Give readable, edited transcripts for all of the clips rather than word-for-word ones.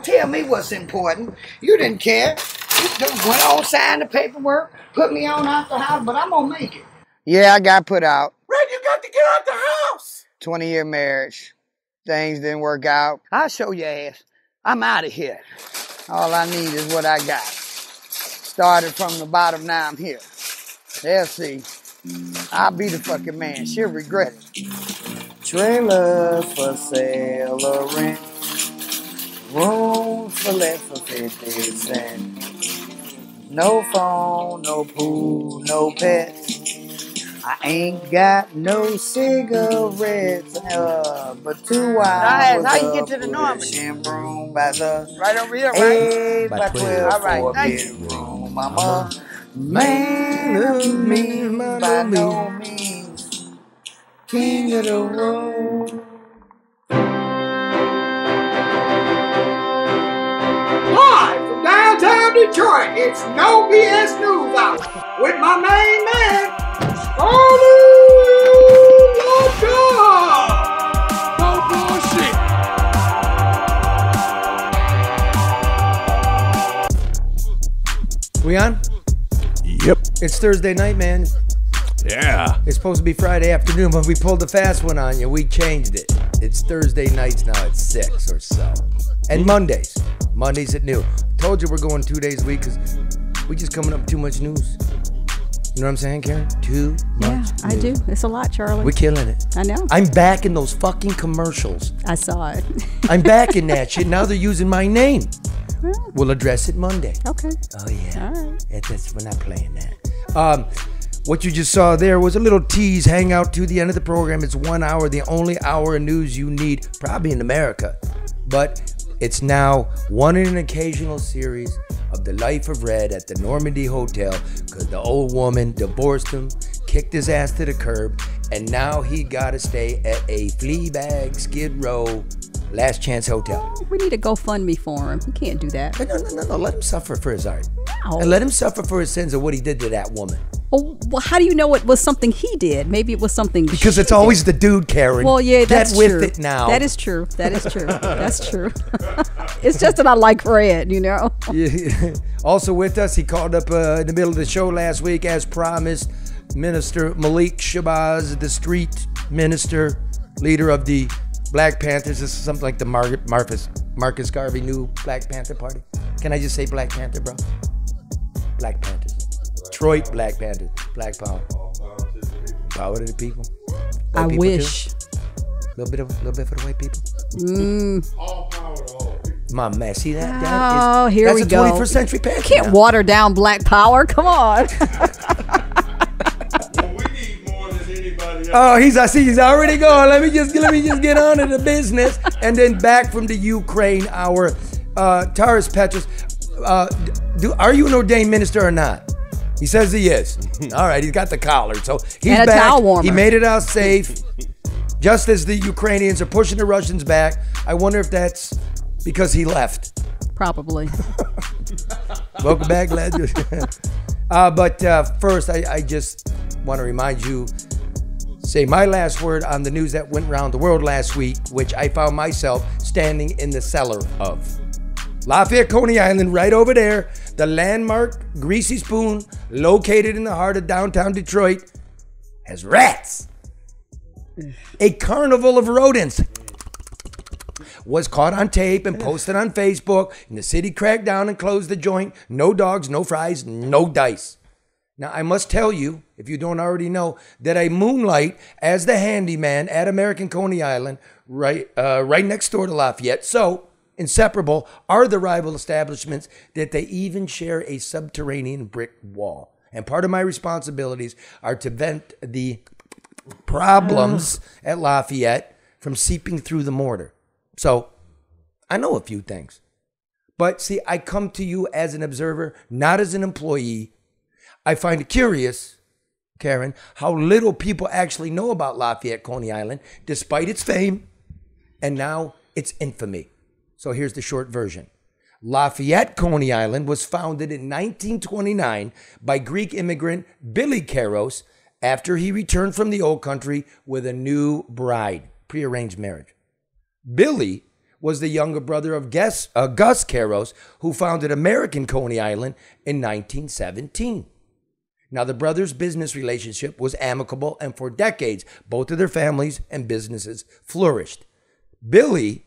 Don't tell me what's important. You didn't care. You just went on, signed the paperwork, put me on out the house, but I'm gonna make it. Yeah, I got put out. Red, you got to get out the house. 20-year marriage. Things didn't work out. I'll show your ass. I'm out of here. All I need is what I got. Started from the bottom, now I'm here. They'll see. I'll be the fucking man. She'll regret it. Trailers for sale or rent. Room for less for 50 cents. No phone, no pool, no pets. I ain't got no cigarettes, but 2 hours. How you get to the Normandy? Room by the Right over here, right? 8 right? by 12, All right, four-bedroom. I'm a man of means by no means. King of the road. Live from downtown Detroit, it's No BS News Hour with my main man, LeDuff. No bullshit. We on? Yep. It's Thursday night, man. Yeah. It's supposed to be Friday afternoon, but we pulled the fast one on you. We changed it. It's Thursday nights now at 6 or so. And Mondays. Mondays at noon. Told you we're going 2 days a week because we just coming up with too much news. You know what I'm saying, Karen? Too much news. I do. It's a lot, Charlie. We're killing it. I know. I'm back in those fucking commercials. I saw it. I'm back in that shit. Now they're using my name. We'll address it Monday. Okay. Oh, yeah. All right. We're not playing that. What you just saw there was a little tease. Hang out to the end of the program. It's 1 hour, the only hour of news you need, probably in America. But it's now one in an occasional series of the life of Red at the Normandy Hotel because the old woman divorced him, kicked his ass to the curb, and now he got to stay at a Fleabag, Skid Row, Last Chance Hotel. We need a GoFundMe for him. He can't do that. No. Let him suffer for his art. No. And let him suffer for his sins of what he did to that woman. Oh, well, how do you know it was something he did? Maybe it was something because she it's always did. the dude, Karen. Well, yeah, that's Get with true. it now. That is true. That's true. It's just that I like Red, you know. Yeah. Also with us, he called up in the middle of the show last week, as promised, Minister Malik Shabazz, the street minister, leader of the Black Panthers. This is something like the Marcus Garvey new Black Panther Party. Can I just say Black Panther, bro? Black Panthers. Detroit Black Panthers. Black power. Power to the people. I wish. A little bit for the white people. All power to all people. My man, see that? Oh, here we go. That's a 21st century Panther. You can't water down Black power. Come on. Well, we need more than anybody else. Oh, I see he's already going. Let me just get on to the business. And then back from the Ukraine, our Taurus Petros. Are you an ordained minister or not? He says he is. All right, he's got the collar. So he's and a back. towel warmer. He made it out safe. Just as the Ukrainians are pushing the Russians back. I wonder if that's because he left. Probably. Welcome back, lad. But first, I just want to remind you, say my last word on the news that went around the world last week, which I found myself standing in the cellar of. Lafayette, Coney Island, right over there, the landmark Greasy Spoon, located in the heart of downtown Detroit, has rats. A carnival of rodents was caught on tape and posted on Facebook, and the city cracked down and closed the joint. No dogs, no fries, no dice. Now, I must tell you, if you don't already know, that I moonlight as the handyman at American Coney Island, right next door to Lafayette. So, inseparable are the rival establishments that they even share a subterranean brick wall. And part of my responsibilities are to vent the problems at Lafayette from seeping through the mortar. So, I know a few things. But see, I come to you as an observer, not as an employee. I find it curious, Karen, how little people actually know about Lafayette, Coney Island, despite its fame and now its infamy. So here's the short version. Lafayette, Coney Island was founded in 1929 by Greek immigrant Billy Petros after he returned from the old country with a new bride, prearranged marriage. Billy was the younger brother of Gus Caros, who founded American Coney Island in 1917. Now, the brothers' business relationship was amicable, and for decades, both of their families and businesses flourished. Billy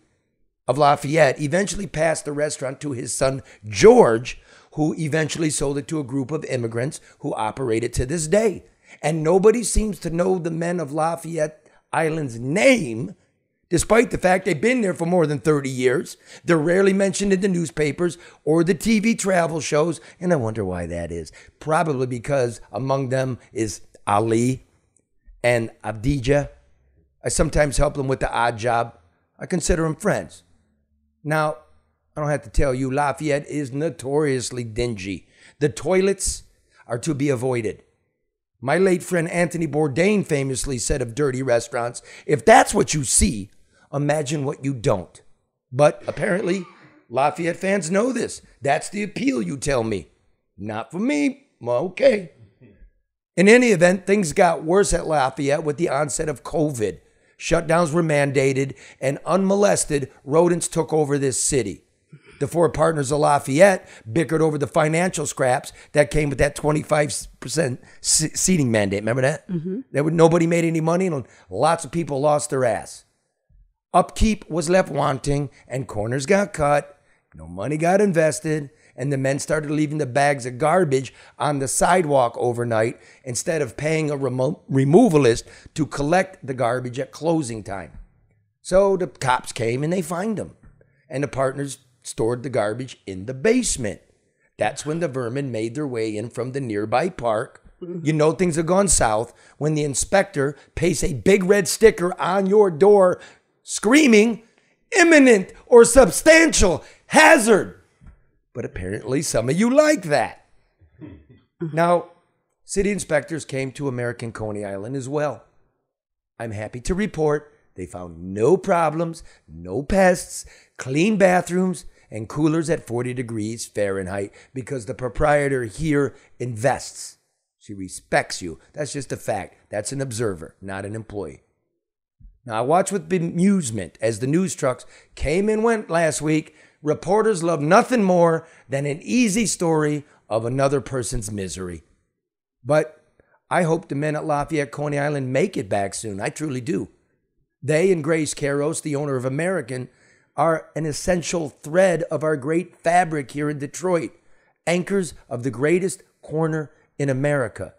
of Lafayette eventually passed the restaurant to his son, George, who eventually sold it to a group of immigrants who operate it to this day. And nobody seems to know the men of Lafayette Island's name, despite the fact they've been there for more than 30 years. They're rarely mentioned in the newspapers or the TV travel shows, and I wonder why that is. Probably because among them is Ali and Abdijah. I sometimes help them with the odd job. I consider them friends. Now, I don't have to tell you, Lafayette is notoriously dingy. The toilets are to be avoided. My late friend Anthony Bourdain famously said of dirty restaurants, if that's what you see, imagine what you don't. But apparently, Lafayette fans know this. That's the appeal, you tell me. Not for me. Well, okay. In any event, things got worse at Lafayette with the onset of COVID. Shutdowns were mandated, and unmolested, rodents took over this city. The four partners of Lafayette bickered over the financial scraps that came with that 25% seating mandate. Remember that? Mm-hmm. Nobody made any money, and lots of people lost their ass. Upkeep was left wanting, and corners got cut. No money got invested, and the men started leaving the bags of garbage on the sidewalk overnight instead of paying a removalist to collect the garbage at closing time. So the cops came and they fined them, and the partners stored the garbage in the basement. That's when the vermin made their way in from the nearby park. You know things have gone south when the inspector pastes a big red sticker on your door screaming, imminent or substantial hazard. But apparently some of you like that. Now, city inspectors came to American Coney Island as well. I'm happy to report they found no problems, no pests, clean bathrooms, and coolers at 40 degrees Fahrenheit because the proprietor here invests. She respects you. That's just a fact. That's an observer, not an employee. Now, I watched with bemusement as the news trucks came and went last week. Reporters love nothing more than an easy story of another person's misery. But I hope the men at Lafayette Coney Island make it back soon. I truly do. They and Grace Caros, the owner of American, are an essential thread of our great fabric here in Detroit, anchors of the greatest corner in America.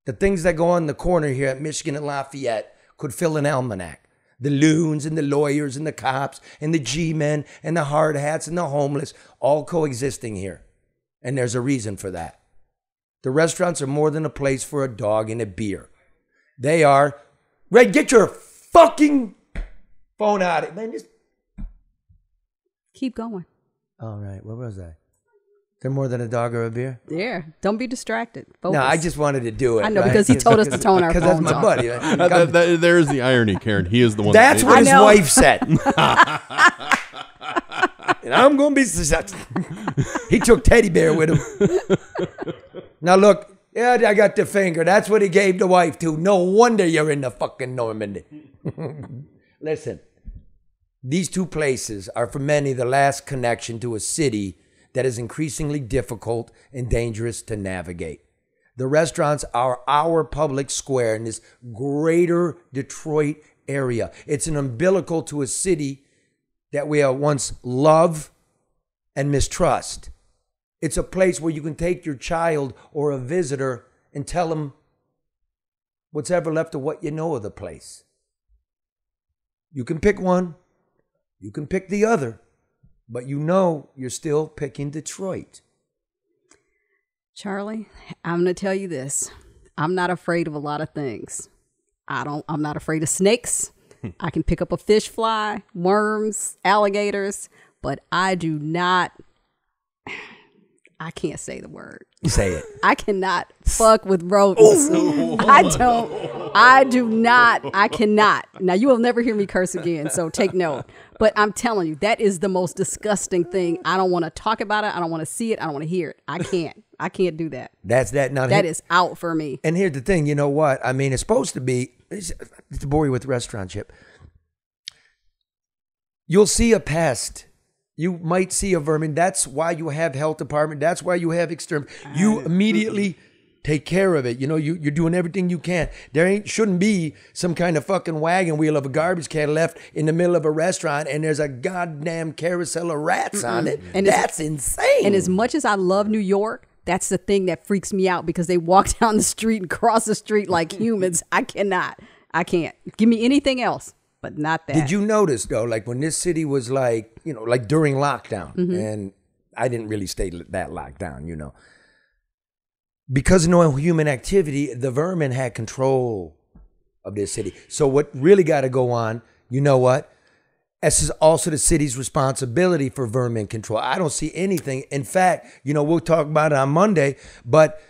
The things that go on in the corner here at Michigan and Lafayette could fill an almanac. The loons and the lawyers and the cops and the G-men and the hard hats and the homeless all coexisting here. And there's a reason for that. The restaurants are more than a place for a dog and a beer. They are, Red, get your fucking phone out of it. Man, just keep going. All right, what was I? Is there more than a dog or a beer? Yeah, don't be distracted. Focus. No, I just wanted to do it. I know, right? because he told us to tone our phones Because that's my buddy. There's the irony, Karen. He is the one. That's what his wife said. And I'm going to be successful. He took teddy bear with him. Now look, yeah, I got the finger. That's what he gave the wife too. No wonder you're in the fucking Normandy. Listen, these two places are for many the last connection to a city that is increasingly difficult and dangerous to navigate. The restaurants are our public square in this greater Detroit area. It's an umbilical to a city that we once loved and mistrust. It's a place where you can take your child or a visitor and tell them what's ever left of what you know of the place. You can pick one, you can pick the other, but you know you're still picking Detroit. Charlie, I'm going to tell you this. I'm not afraid of a lot of things. I'm not afraid of snakes. I can pick up a fish fly, worms, alligators, but I can't say the word. Say it. I cannot fuck with rodents. I cannot. Now, you will never hear me curse again, so take note. But I'm telling you, that is the most disgusting thing. I don't want to talk about it. I don't want to see it. I don't want to hear it. I can't do that. That's that. Now, that is out for me. And here's the thing. You know what? I mean, it's supposed to be, to bore you with restaurant ship. you'll see a pest. You might see a vermin. That's why you have health department. That's why you have exterminate. You immediately take care of it. You know, you're doing everything you can. There shouldn't be some kind of fucking wagon wheel of a garbage can left in the middle of a restaurant and there's a goddamn carousel of rats on it. And that's insane. And as much as I love New York, that's the thing that freaks me out because they walk down the street and cross the street like humans. I cannot. I can't. Give me anything else, but not that. Did you notice, though, like when this city was like, you know, like during lockdown, and I didn't really stay that locked down, you know. Because of no human activity, the vermin had control of this city. So what really got to go on, you know what? This is also the city's responsibility for vermin control. I don't see anything. In fact, you know, we'll talk about it on Monday, but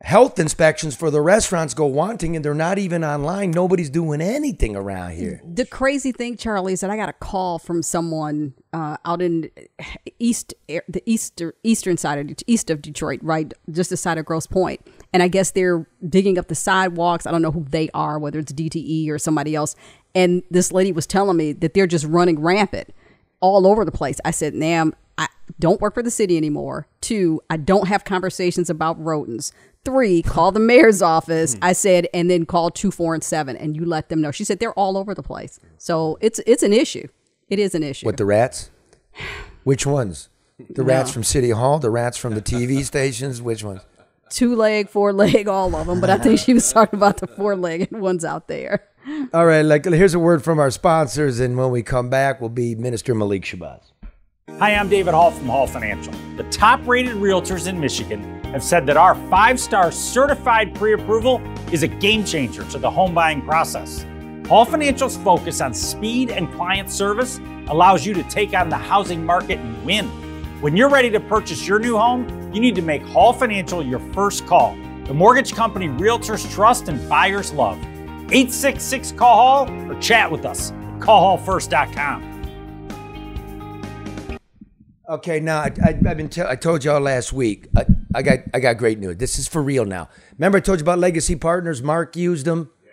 health inspections for the restaurants go wanting and they're not even online. Nobody's doing anything around here. The crazy thing, Charlie, is that I got a call from someone out in the eastern side east of Detroit, right, just the side of Grosse Pointe. And I guess they're digging up the sidewalks. I don't know who they are, whether it's DTE or somebody else. And this lady was telling me that they're just running rampant all over the place. I said, ma'am, I don't work for the city anymore. 2, I don't have conversations about rodents. 3, call the mayor's office. I said, and then call 2, 4, and 7, and you let them know. She said they're all over the place. So it's an issue. It is an issue. What, the rats? Which ones? The rats from City Hall? The rats from the TV stations? Which ones? 2-leg, 4-leg, all of them. But I think she was talking about the 4-legged ones out there. All right, like here's a word from our sponsors, and when we come back, will be Minister Malik Shabazz. Hi, I'm David Hall from Hall Financial. The top-rated realtors in Michigan have said that our 5-star certified pre-approval is a game changer to the home buying process. Hall Financial's focus on speed and client service allows you to take on the housing market and win. When you're ready to purchase your new home, you need to make Hall Financial your first call. The mortgage company realtors trust and buyers love. 866-CALL-HALL or chat with us at callhallfirst.com. Okay, now I told y'all last week. I got great news. This is for real now. Remember I told you about Legacy Partners? Mark used them. Yeah.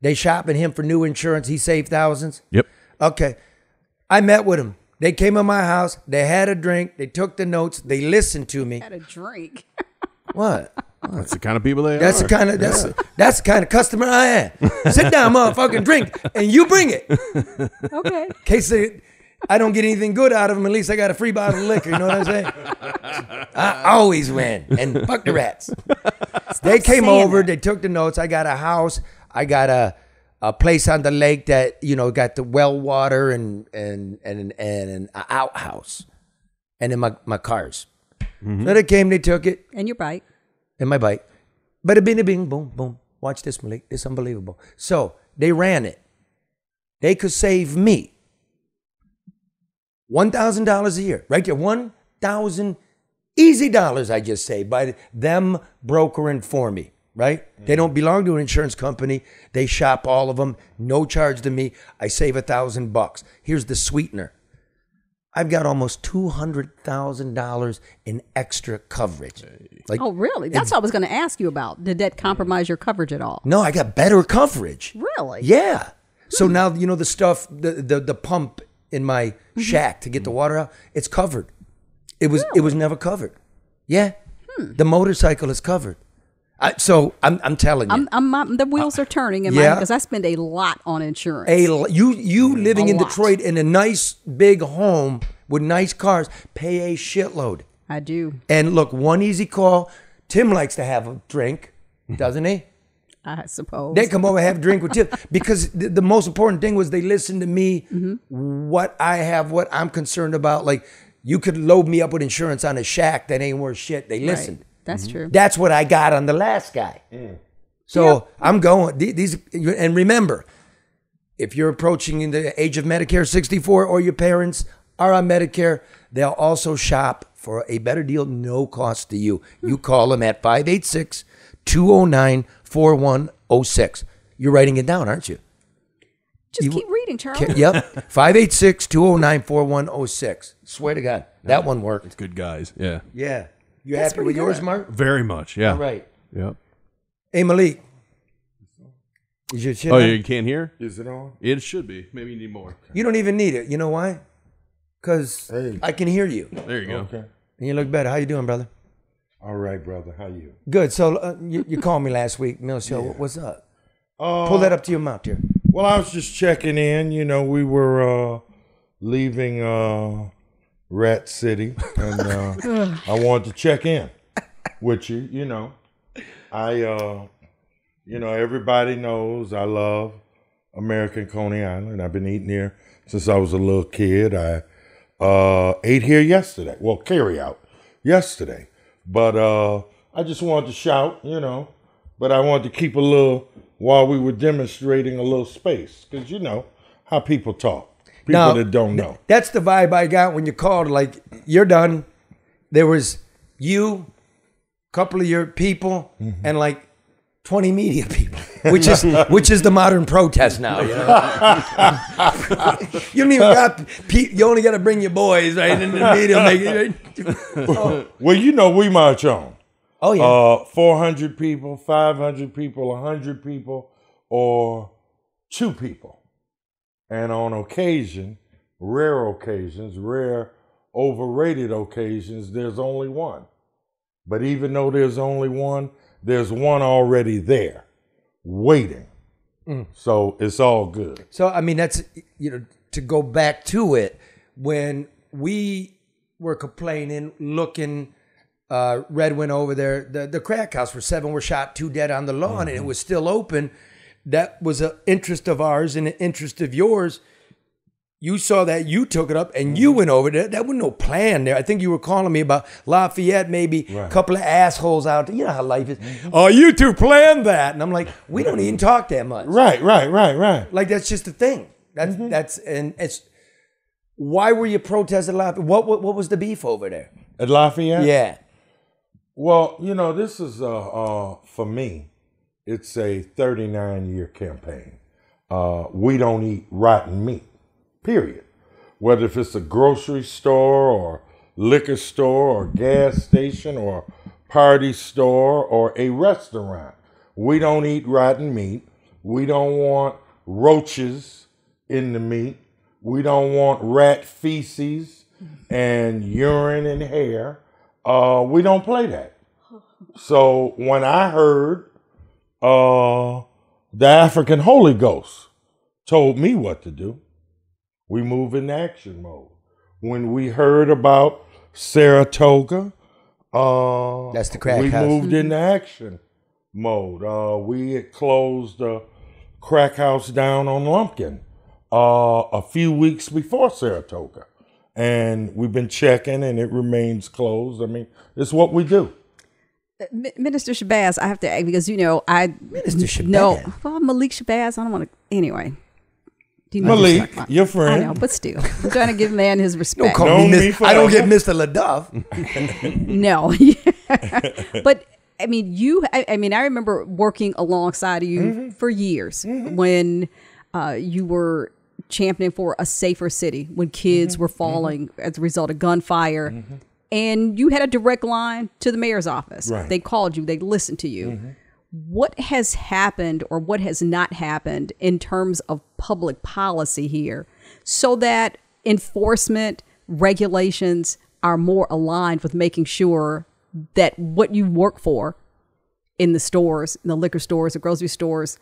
They shopping him for new insurance. He saved thousands. Yep. Okay, I met with him. They came to my house. They had a drink. They took the notes. They listened to me. Had a drink. What? That's the kind of people they that's are. That's the kind of customer I am. Sit down, motherfucking drink, and you bring it. Okay. In case I don't get anything good out of them, at least I got a free bottle of liquor. You know what I'm saying? I always win, and fuck the rats. They came over. They took the notes. I got a house. I got a place on the lake that, you know, got the well water and an outhouse, and then my cars. Mm-hmm. So they came. They took it. And your bike. And my bike. Bada bing, bing, boom, boom. Watch this, Malik. It's unbelievable. So they ran it. They could save me $1,000 a year. Right there. 1,000 easy dollars I just saved by them brokering for me. Right? Mm-hmm. They don't belong to an insurance company. They shop all of them. No charge to me. I save $1,000. Here's the sweetener. I've got almost $200,000 in extra coverage. Like, oh, really? That's what I was going to ask you about. Did that compromise your coverage at all? No, I got better coverage. Really? Yeah. So now, you know, the stuff, the pump in my shack to get the water out, it's covered. It was never covered. Yeah. The motorcycle is covered. So I'm telling you, the wheels are turning in mine because I spend a lot on insurance. You living in Detroit in a nice big home with nice cars, pay a shitload. I do. And look, one easy call. Tim likes to have a drink, doesn't he? I suppose. They come over and have a drink with Tim because the most important thing was they listened to me, what I have, what I'm concerned about. Like, you could load me up with insurance on a shack that ain't worth shit. They listened. Right. That's true. That's what I got on the last guy. So I'm going, these, and remember, if you're approaching the age of Medicare 64 or your parents are on Medicare, they'll also shop for a better deal, no cost to you. You call them at 586-209-4106. You're writing it down, aren't you? Just keep reading, Charlie. Yep. 586-209-4106. Swear to God, that one worked. It's good guys. Yeah. Yeah. You happy with yours, Mark? Very much, yeah. All right. Yep. Hey, Malik. Is your shit Oh, on? you can't hear? Is it on? It should be. Maybe you need more. You don't even need it. You know why? Because Hey. I can hear you. There you go. Okay. And you look better. How you doing, brother? All right, brother. How you? Good. So you called me last week, Mill Show. Yeah. What's up? Pull that up to your mouth here. Well, I was just checking in. You know, we were leaving Rat City, and I wanted to check in with you. You know, everybody knows I love American Coney Island. I've been eating here since I was a little kid. I ate here yesterday. Well, carry out yesterday. But I just wanted to shout, you know, but I wanted to keep a little, while we were demonstrating, a little space. Because you know how people talk. People that don't know. That's the vibe I got when you called. Like, you're done. There was you, a couple of your people, and like 20 media people, which is the modern protest now. You know? You don't even got. You only got to bring your boys, right? And the media make it. Right? Well, you know we march on. Oh yeah. 400 people, 500 people, 100 people, or 2 people. And on occasion, rare occasions, rare overrated occasions, there's only one. But even though there's only one, there's one already there, waiting. So it's all good. So, I mean, that's, you know, to go back to it, when we were complaining, looking, Red went over there, the crack house where 7 were shot, 2 dead on the lawn, and it was still open. That was an interest of ours and an interest of yours. You saw that, you took it up, and you went over there. That was no plan there. I think you were calling me about Lafayette, maybe a couple of assholes out there. You know how life is. Oh, you two planned that. And I'm like, we don't even talk that much. Right. Like, that's just the thing. That's and it's, why were you protesting Lafayette? What was the beef over there? At Lafayette? Yeah. Well, you know, this is, for me, it's a 39-year campaign. We don't eat rotten meat. Period. Whether if it's a grocery store or liquor store or gas station or party store or a restaurant, we don't eat rotten meat. We don't want roaches in the meat. We don't want rat feces and urine and hair. We don't play that. So when I heard the African Holy Ghost told me what to do, we move in action mode. When we heard about Saratoga, that's the crack house. We moved into action mode. We had closed the crack house down on Lumpkin a few weeks before Saratoga. And we've been checking, and it remains closed. I mean, it's what we do. Minister Shabazz, I have to ask, because, you know, Minister Shabazz? No, well, Malik Shabazz, I don't want to, anyway. Do you know Malik, your friend. I know, but still. I'm trying to give man his respect. Don't call me Miss. I don't get Mr. LeDuff. No. But, I mean, I remember working alongside of you for years when you were championing for a safer city, when kids were falling as a result of gunfire. And you had a direct line to the mayor's office. Right. They called you. They listened to you. What has happened or what has not happened in terms of public policy here so that enforcement regulations are more aligned with making sure that what you work for in the stores, in the liquor stores, the grocery stores,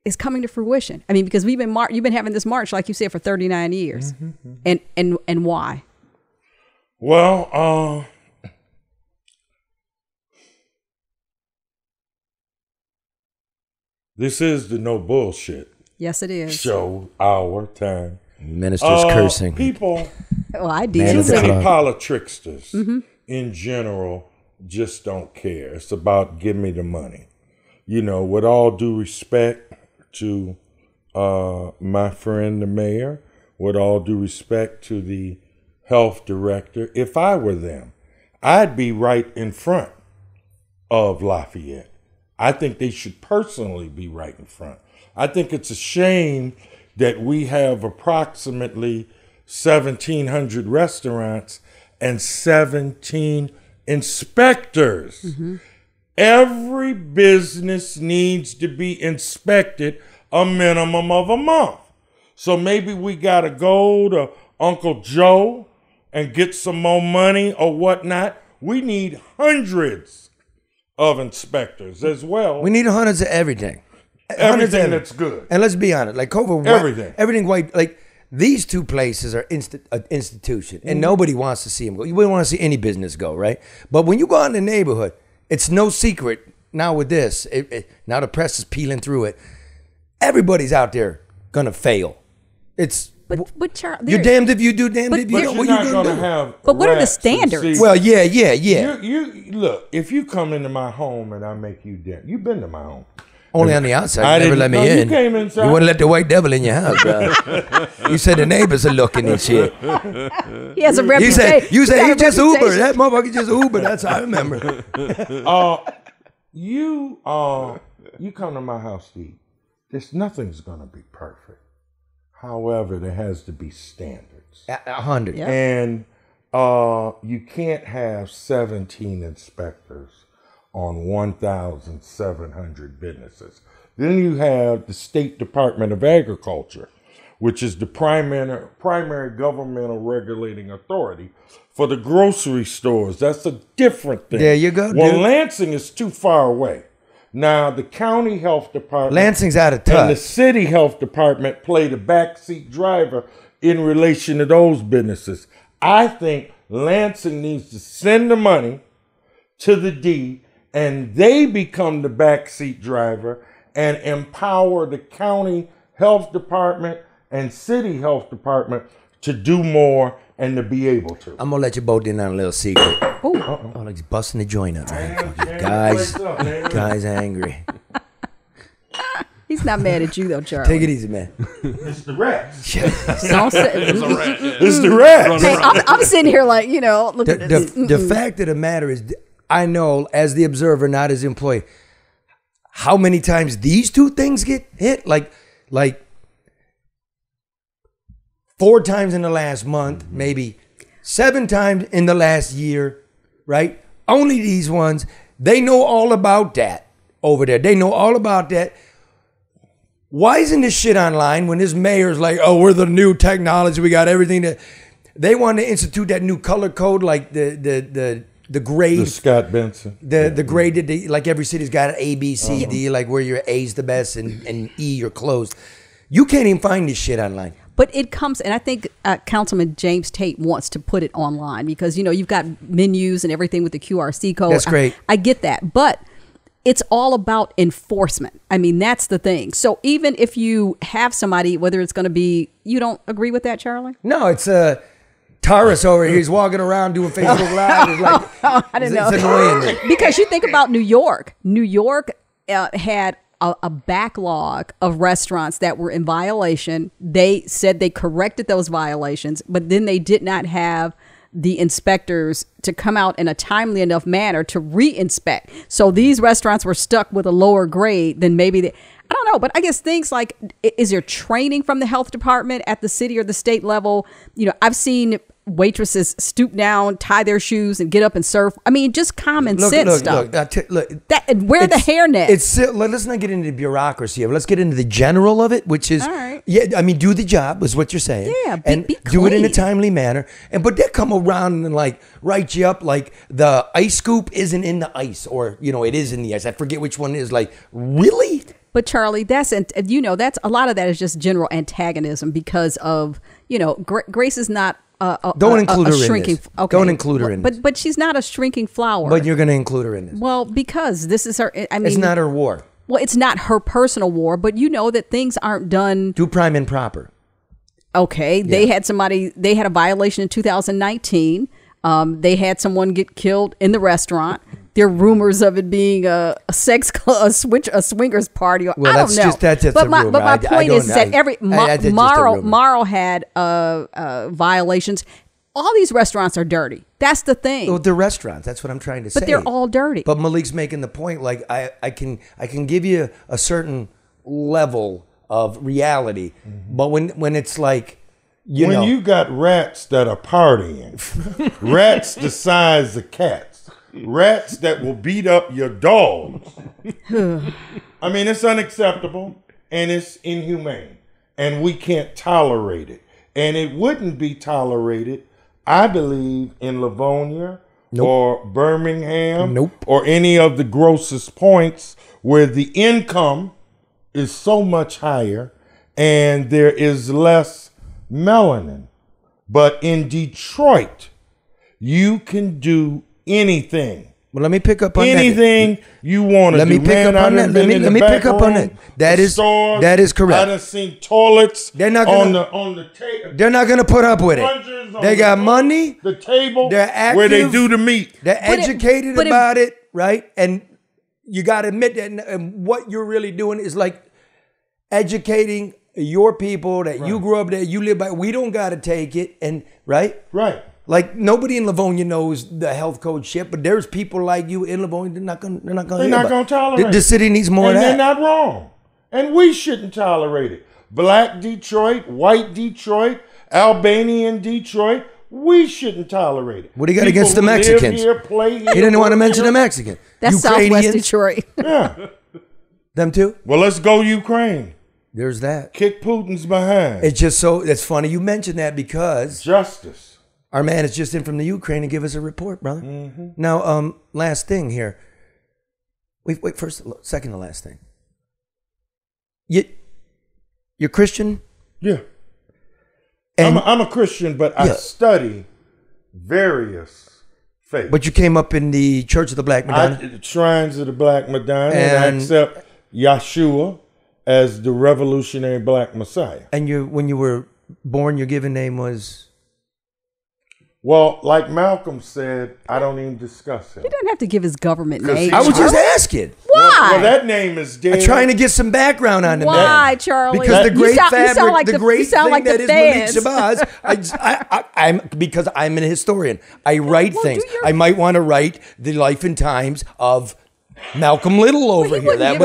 is coming to fruition? I mean, because you've been having this march, like you said, for 39 years. And why? Well, this is the no bullshit. Yes, it is. Show, our time. Minister's cursing. People, Well, I did. too many politricksters in general just don't care. It's about give me the money. You know, with all due respect to my friend the mayor, with all due respect to the health director, if I were them, I'd be right in front of Lafayette. I think they should personally be right in front. I think it's a shame that we have approximately 1,700 restaurants and 17 inspectors. every business needs to be inspected a minimum of a month. So maybe we got to go to Uncle Joe and get some more money or whatnot. We need hundreds of inspectors as well. We need hundreds of everything. Everything that's good. And let's be honest, like COVID, everything white, like these two places are an institution, and nobody wants to see them go. You wouldn't want to see any business go, right? But when you go out in the neighborhood, it's no secret now with this. Now the press is peeling through it. Everybody's out there gonna fail. It's you're damned if you do, damned if you don't. What you gonna do? But what are the standards? Well, yeah. You look. If you come into my home and I make you damn, you've been to my home. Only on the outside. You never let me in. You came inside. You wouldn't let the white devil in your house, bro. You said the neighbors are looking and shit. He has a reputation. You said he just Uber. That motherfucker just Uber. That's how I remember. You come to my house, Steve. Nothing's gonna be perfect. However, there has to be standards. 100. Yeah. And you can't have 17 inspectors on 1,700 businesses. Then you have the State Department of Agriculture, which is the primary governmental regulating authority for the grocery stores. That's a different thing. There you go, Well, dude. Lansing is too far away. Now, the county health department Lansing's out of touch. and the city health department play the backseat driver in relation to those businesses. I think Lansing needs to send the money to the D, and they become the backseat driver and empower the county health department and city health department to do more and to be able to. I'm gonna let you both in on a little secret. Oh, like he's busting the joint up, man. Guys angry. He's not mad at you though, Charlie. Take it easy, man. It's the rats. Don't say, It's the rats. hey, I'm sitting here like, look at this. The fact of the matter is, I know as the observer, not as employee, how many times these two things get hit. Like 4 times in the last month, maybe 7 times in the last year, right? Only these ones. They know all about that over there. They know all about that. Why isn't this shit online when this mayor's like, oh, we're the new technology, we got everything that they want to institute that new color code, like the grade. The Scott Benson. The grade that they, like every city's got an A, B, C, D, like where your A's the best and E you're closed. You can't even find this shit online. But it comes, and I think Councilman James Tate wants to put it online because, you've got menus and everything with the QRC code. That's great. I get that. But it's all about enforcement. I mean, that's the thing. So even if you have somebody, whether it's going to be, you don't agree with that, Charlie? No, it's Taurus over here. He's walking around doing Facebook Live. It's like, I don't know. It's annoying. Because you think about New York. New York had a backlog of restaurants that were in violation. They said they corrected those violations, but then they did not have the inspectors to come out in a timely enough manner to re-inspect. So these restaurants were stuck with a lower grade than maybe I don't know, but I guess things like, is there training from the health department at the city or the state level? I've seen waitresses stoop down, tie their shoes, and get up and serve. I mean, just common sense stuff. Wear the hairnet. Let's not get into the bureaucracy of it. Let's get into the general of it, which is, all right. Yeah, I mean, do the job is what you're saying. Yeah, and be do it in a clean. timely manner. But they come around and like write you up like the ice scoop isn't in the ice, or it is in the ice. I forget which one it is. Like, really? But Charlie, that's a lot of that is just general antagonism because of Grace is not Don't include her shrinking, in this. Okay. Don't include her in this. But she's not a shrinking flower. But you're going to include her in this. Well, because this is her. I mean, it's not her war. Well, it's not her personal war, but that things aren't done. Do prime and proper. Okay, yeah. They had a violation in 2019. They had someone get killed in the restaurant. There are rumors of it being a sex club, a swingers party. Well, I don't know. That's but a rumor. But my point is that Morrow had violations. All these restaurants are dirty. That's the thing. Well, they're restaurants. That's what I'm trying to say. But they're all dirty. But Malik's making the point. Like I can give you a certain level of reality, but when it's like. You got rats that are partying, rats the size of cats, rats that will beat up your dogs. I mean, it's unacceptable and it's inhumane, and we can't tolerate it. And it wouldn't be tolerated, I believe, in Livonia or Birmingham or any of the grossest points where the income is so much higher and there is less melanin. But in Detroit, you can do anything. Well, let me pick up on anything you want to do. Let me pick up on that. Let me pick up on that. That is correct. I done seen toilets They're not gonna, on the table. They're not going to put up with it. They got money. The table. They're active. Where they do the meat. They're educated about it, right? And you got to admit that. And what you're really doing is like educating your people that you grew up there, you live by. We don't got to take it, and right. Like nobody in Livonia knows the health code shit, but there's people like you in Livonia. They're not gonna tolerate. The city needs more of that. And they're not wrong, and we shouldn't tolerate it. Black Detroit, white Detroit, Albanian Detroit, we shouldn't tolerate it. What do you got against the Mexicans? Here, play here, he didn't want to mention the Mexican. That's Southwest Detroit. Yeah, them too. Well, let's go Ukraine. There's that. Kick Putin's behind. It's just so. It's funny you mentioned that because justice. Our man is just in from the Ukraine to give us a report, brother. Mm-hmm. Now, last thing here. Wait, second to last thing. You're Christian? Yeah. And I'm a Christian, but I study various faiths. But you came up in the Church of the Black Madonna? Shrines of the Black Madonna, and I accept Yeshua as the revolutionary Black Messiah. And when you were born, your given name was? Well, like Malcolm said, I don't even discuss it. He doesn't have to give his government name. I was just asking. Why? Well, that name is dead. I'm trying to get some background on the man. Why, Charlie? Because the great fabric, the great thing like that is Malik Shabazz, because I'm an historian. I write things. I might want to write the life and times of Malcolm Little over here. He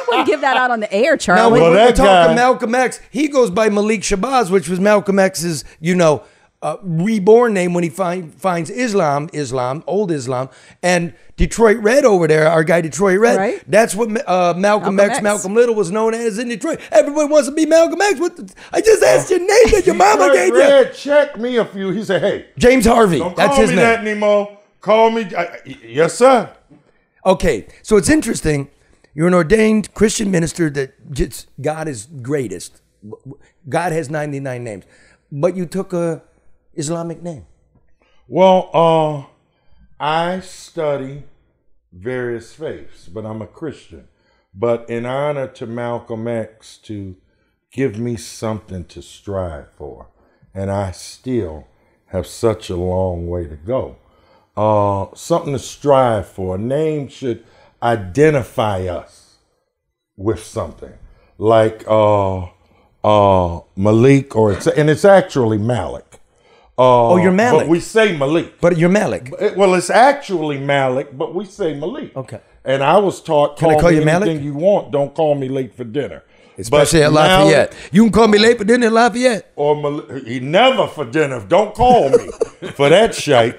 wouldn't give that out on the air, Charlie. Now, when we're talking Malcolm X, he goes by Malik Shabazz, which was Malcolm X's, reborn name when he finds Islam, old Islam, and Detroit Red over there, our guy Detroit Red. Right. That's what Malcolm Little was known as in Detroit. Everybody wants to be Malcolm X. I just asked your name that your mama gave you. Red checked me a few. He said, "Hey, James Harvey." That's his name. Don't call me that anymore. Call me. Yes, sir. Okay, so it's interesting. You're an ordained Christian minister that just God is greatest. God has 99 names, but you took a Islamic name. Well, I study various faiths, but I'm a Christian. But in honor to Malcolm X to give me something to strive for, and I still have such a long way to go. Something to strive for. A name should identify us with something, like Malik, and it's actually Malik. You're Malik. But we say Malik. But you're Malik. Well, it's actually Malik, but we say Malik. Okay. And I was taught, Can I call you anything Malik? you want. Don't call me late for dinner. Especially at Lafayette. You can call me late for dinner at Lafayette. Or he never for dinner. Don't call me for that shite.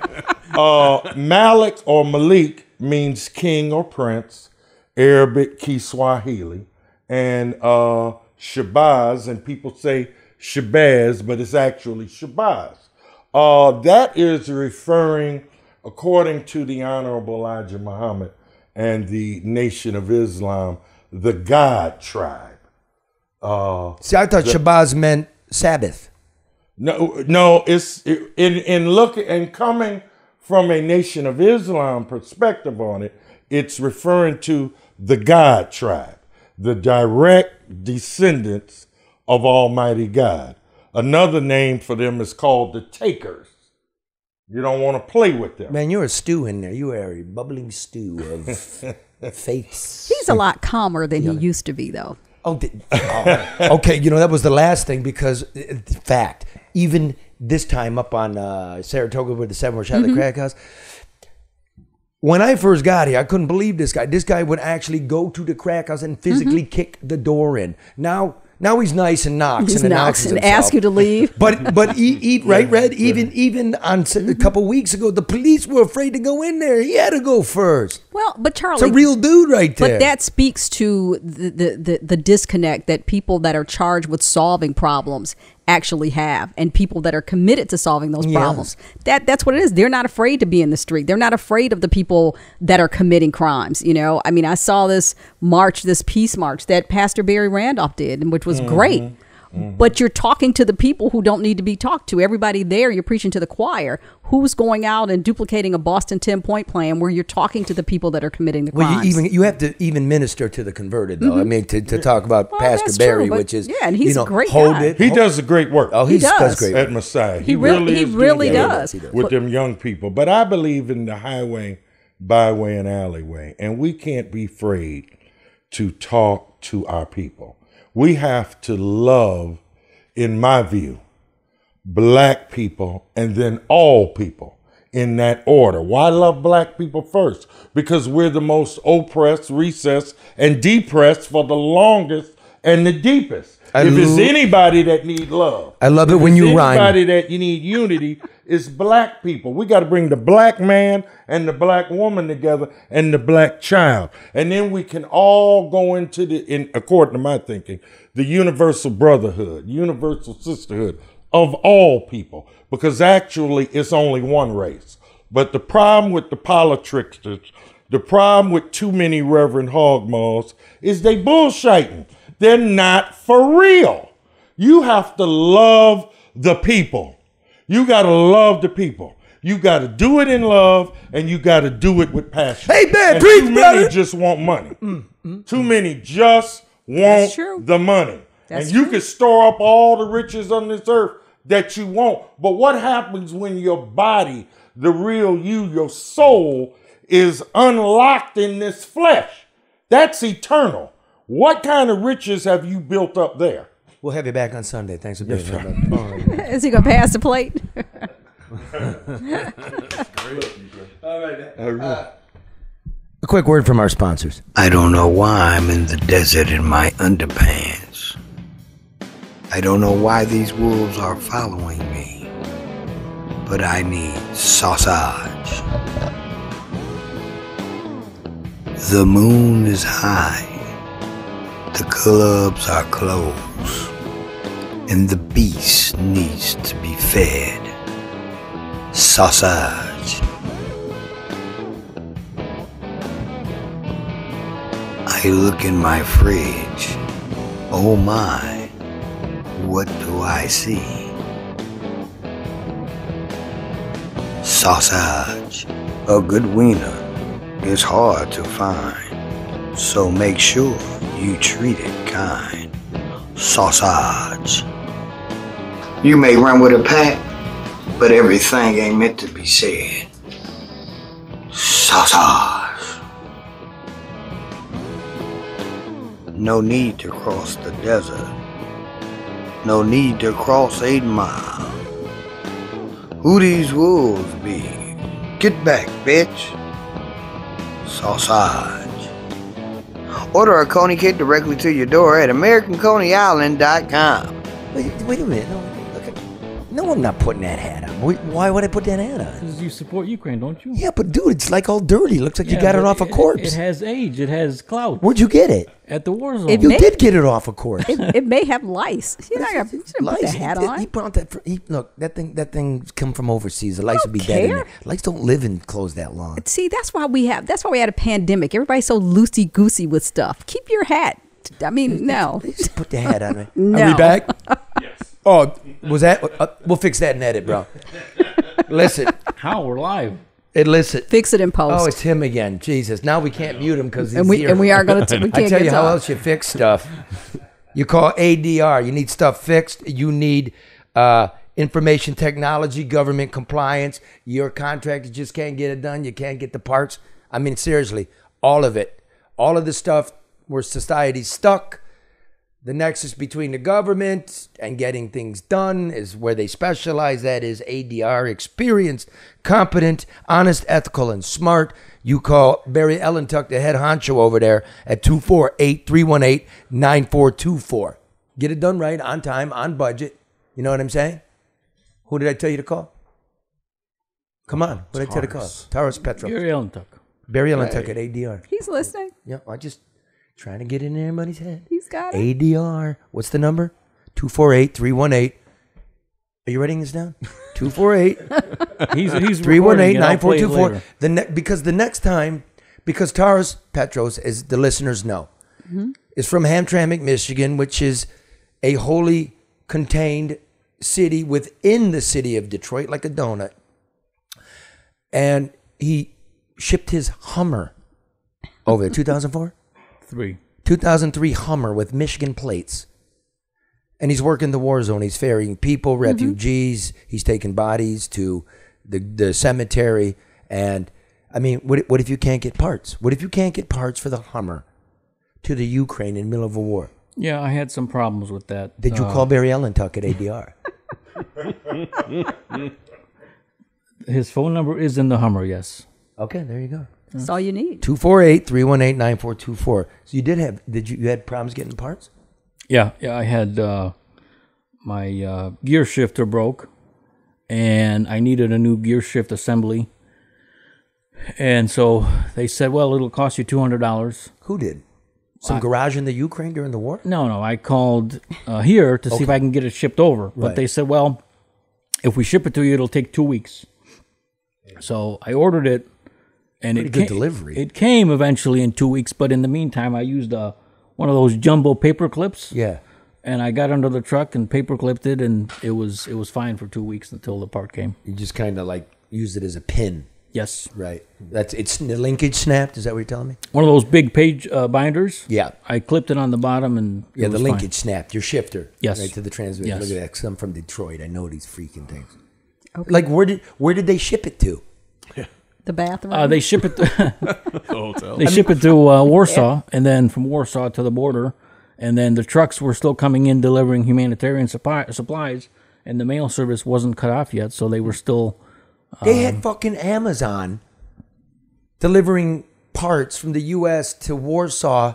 Malik or Malik means king or prince, Arabic, Kiswahili, and Shabazz, and people say Shabazz, but it's actually Shabazz. That is referring, according to the Honorable Elijah Muhammad and the Nation of Islam, the God tribe. See, I thought Shabazz meant Sabbath. No, it's in looking and coming from a Nation of Islam perspective on it, it's referring to the God tribe, the direct descendants of Almighty God. Another name for them is called the Takers. You don't want to play with them. Man, you're a stew in there. You are a bubbling stew of faiths. He's a lot calmer than he used to be, though. Okay, that was the last thing because, fact, even this time up on Saratoga where the 7 were shot at the crack house, when I first got here, I couldn't believe this guy. This guy would actually go to the crack house and physically kick the door in. Now, Now he's nice and knocks He's and knocks announces and himself. asks you to leave. But right, Red. Even on a couple weeks ago, the police were afraid to go in there. He had to go first. Well, but Charlie, It's a real dude right there. But that speaks to the disconnect that people that are charged with solving problems actually have, and people that are committed to solving those problems. That's what it is. They're not afraid to be in the street. They're not afraid of the people that are committing crimes. You know, I mean, I saw this peace march that Pastor Barry Randolph did, which was great. But you're talking to the people who don't need to be talked to. Everybody there, you're preaching to the choir. Who's going out and duplicating a Boston 10-point plan where you're talking to the people that are committing the crimes? Well, you have to even minister to the converted, though. I mean, to talk about Pastor Barry, true, which is and he's a great guy. He does a great work. Oh, he does great at work. Messiah. He really does with them young people. But I believe in the highway, byway, and alleyway, and we can't be afraid to talk to our people. We have to love, in my view, black people and then all people in that order. Why love black people first? Because we're the most oppressed, recessed, and depressed for the longest and the deepest. If it's anybody that need love, I love it when you rhyme. Anybody that you need unity is black people. We got to bring the black man and the black woman together and the black child. And then we can all go into according to my thinking, the universal brotherhood, universal sisterhood of all people, because actually it's only one race. But the problem with the politics, the problem with too many Reverend Hogmaws is they bullshitting. They're not for real. You have to love the people. You got to love the people. You got to do it in love, and you got to do it with passion. Hey, man, preach, too many just want money. Too many just want the money. And you can store up all the riches on this earth that you want. But what happens when your body, the real you, your soul, is unlocked in this flesh? That's eternal. What kind of riches have you built up there? We'll have you back on Sunday. Thanks for being here. Is he going to pass the plate? All right. A quick word from our sponsors. I don't know why I'm in the desert in my underpants. I don't know why these wolves are following me, but I need sausage. The moon is high. The clubs are closed, and the beast needs to be fed. Sausage. I look in my fridge. Oh my, what do I see? Sausage. A good wiener is hard to find, so make sure you treat it kind. Sausage. You may run with a pack, but everything ain't meant to be said. Sausage. No need to cross the desert. No need to cross 8 Mile. Who these wolves be? Get back, bitch. Sausage. Order a Coney kit directly to your door at AmericanConeyIsland.com. Wait a minute. No, I'm not putting that hat on. Why would I put that hat on? Because you support Ukraine, don't you? Yeah, but dude, it's like all dirty. Looks like you got it off a corpse. It has age. It has clout. Where'd you get it? At the war zone. You did get it off a corpse. It may have lice. You're not going to put that hat on. He brought that. Look, that thing come from overseas. The lice would be dead in there. Lice don't live in clothes that long. See, that's why we had a pandemic. Everybody's so loosey goosey with stuff. Keep your hat. I mean, no. Just put the hat on. No. Are we back? Yes. Oh, was that? We'll fix that in edit, bro. Listen. How? We're live. Listen. Fix it in post. Oh, it's him again. Jesus. Now we can't mute him because he's here. And we are going to. I tell you how else you fix stuff. You call ADR. You need stuff fixed. You need information technology, government compliance. Your contractor just can't get it done. You can't get the parts. I mean, seriously, all of it. All of the stuff where society's stuck. The nexus between the government and getting things done is where they specialize. That is ADR, experienced, competent, honest, ethical, and smart. You call Barry Ellentuck, the head honcho over there, at 248-318-9424. Get it done right, on time, on budget. You know what I'm saying? Who did I tell you to call? Come on. What did I tell you to call? Taurus Petros. Barry Allentuck. Barry Allentuck at ADR. He's listening. Yeah, I just trying to get in everybody's head. He's got it. ADR. What's the number? 248-318. Are you writing this down? 248. He's 318-9424. Because the next time, because Taurus Petros, as the listeners know, is from Hamtramck, Michigan, which is a wholly contained city within the city of Detroit, like a donut. And he shipped his Hummer over there, 2004? 2003 Hummer with Michigan plates. And he's working the war zone. He's ferrying people, refugees. He's taking bodies to the cemetery. And, I mean, what if you can't get parts? What if you can't get parts for the Hummer to the Ukraine in the middle of a war? Yeah, I had some problems with that. Did you call Barry Allentuck at ADR? His phone number is in the Hummer, yes. Okay, there you go. That's all you need. 248-318-9424. So you you had problems getting parts? Yeah, I had my gear shifter broke, and I needed a new gear shift assembly. And so they said, well, it'll cost you $200. Who did? Some garage in the Ukraine during the war? No, I called here to see if I can get it shipped over. But they said, well, if we ship it to you, it'll take 2 weeks. So I ordered it, and delivery. It came eventually in 2 weeks, but in the meantime, I used one of those jumbo paper clips. Yeah. And I got under the truck and paper clipped it, and it was fine for 2 weeks until the part came. You just kind of like used it as a pin. Yes. Right. It's the linkage snapped. Is that what you're telling me? One of those big page binders. Yeah. I clipped it on the bottom, and the was linkage fine. snapped. Your shifter. Yes. Right to the transmitter. Yes. Look at that. 'Cause I'm from Detroit. I know these freaking things. Okay. Like where did they ship it to? The bathroom. They ship it. The hotel. They ship it to Warsaw, and then from Warsaw to the border, and then the trucks were still coming in delivering humanitarian supplies, and the mail service wasn't cut off yet, so they were still. They had fucking Amazon delivering parts from the U.S. to Warsaw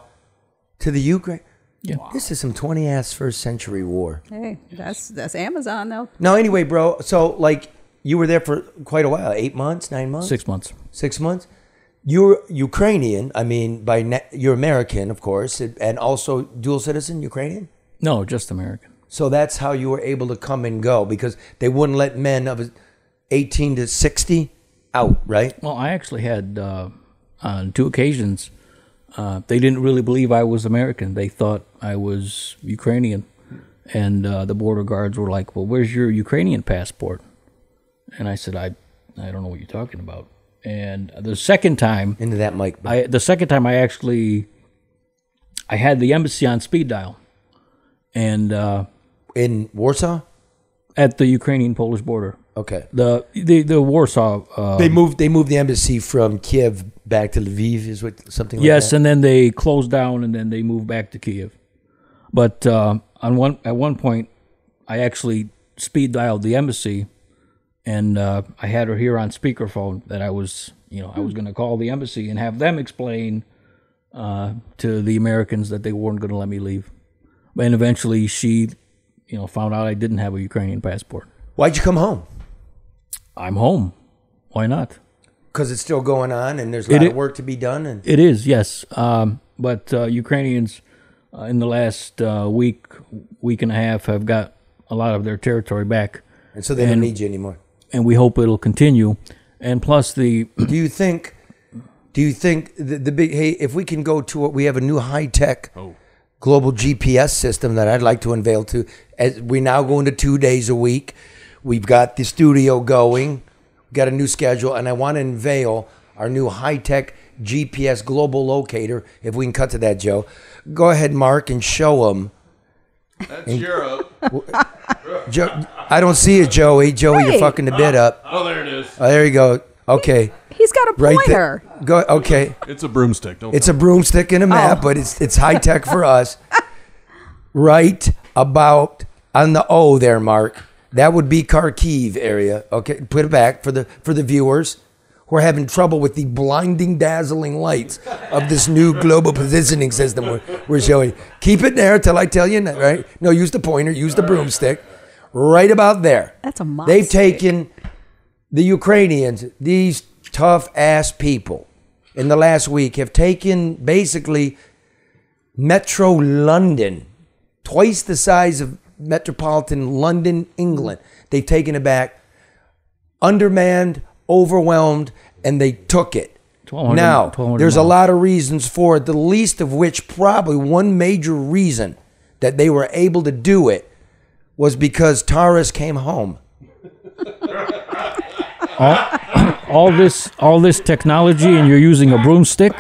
to the Ukraine. Yeah. This is some 20-ass first century war. Hey, that's Amazon though. No, anyway, bro. So like you were there for quite a while. 8 months, 9 months, 6 months. 6 months. You're Ukrainian. I mean, you're American, of course, and also dual citizen Ukrainian. No, just American. So that's how you were able to come and go, because they wouldn't let men of 18 to 60 out, right? Well, I actually had on 2 occasions. They didn't really believe I was American. They thought I was Ukrainian, and the border guards were like, "Well, where's your Ukrainian passport?" And I said, "I don't know what you're talking about." And the second time, into that mic. I had the embassy on speed dial, and in Warsaw, at the Ukrainian-Polish border. Okay. The Warsaw. They moved the embassy from Kiev back to Lviv, is what something like that. Yes, and then they closed down, and then they moved back to Kiev. But at one point, I actually speed dialed the embassy, and I had her here on speakerphone that I was going to call the embassy and have them explain to the Americans that they weren't going to let me leave. And eventually, she, found out I didn't have a Ukrainian passport. Why'd you come home? I'm home. Why not? Because it's still going on, and there's a lot of work to be done. And it is, yes. But Ukrainians in the last week and a half have got a lot of their territory back, and so they don't need you anymore. And we hope it'll continue. And plus, Do you think the big? Hey, if we can go to what we have a new high-tech global GPS system that I'd like to unveil to. As we now go into 2 days a week. We've got the studio going. We've got a new schedule, and I want to unveil our new high-tech GPS global locator. If we can cut to that, Joe. Go ahead, Mark, and show them. That's Europe. Joe, I don't see it, Joey. Joey, you're fucking the bit up. Oh, there it is. Oh, there you go. Okay. He's got a pointer. Right go. Okay. It's a broomstick. It's a broomstick and a map, but it's high tech for us. Right about on the O there, Mark. That would be Kharkiv area. Okay, put it back for the viewers who are having trouble with the blinding, dazzling lights of this new global positioning system we're showing. Keep it there till I tell you, right? No, use the pointer, use the broomstick. Right about there. That's a monster. They've taken the Ukrainians, these tough-ass people, in the last week have taken basically Metro London, twice the size of metropolitan London, England. They've taken it back, undermanned, overwhelmed, and they took it. Now, there's a lot of reasons for it, the least of which probably one major reason that they were able to do it was because Taurus came home. All this technology, and you're using a broomstick?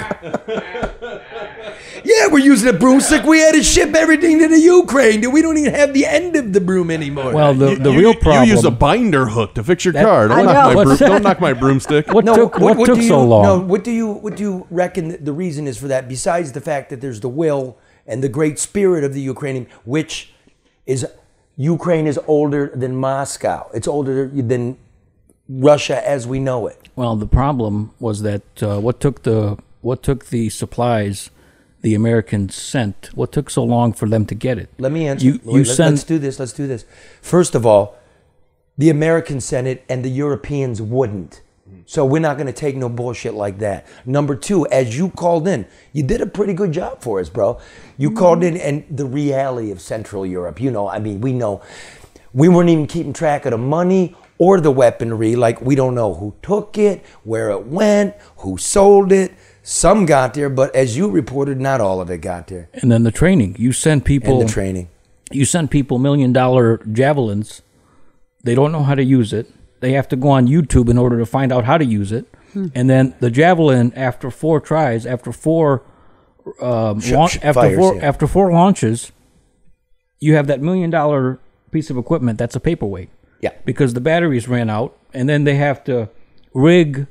Yeah, we're using a broomstick. We had to ship everything to the Ukraine. We don't even have the end of the broom anymore. Well, the real problem... You use a binder hook to fix your car. Don't knock my broomstick. What took so long? No, what do you reckon the reason is for that, besides the fact that there's the will and the great spirit of the Ukrainian, which is... Ukraine is older than Moscow. It's older than Russia as we know it. Well, the problem was that what took the supplies the Americans sent, what took so long for them to get it? Let me answer. Let's do this. First of all, the Americans sent it and the Europeans wouldn't. So we're not going to take no bullshit like that. Number two, as you called in, you did a pretty good job for us, bro. You called in, and the reality of Central Europe, we know. We weren't even keeping track of the money or the weaponry. Like, we don't know who took it, where it went, who sold it. Some got there, but as you reported, not all of it got there. And then the training. You send people... And the training. You send people $1 million javelins. They don't know how to use it. They have to go on YouTube in order to find out how to use it. And then the javelin, after 4 tries, after four launches, you have that $1 million piece of equipment that's a paperweight. Yeah. Because the batteries ran out, and then they have to rig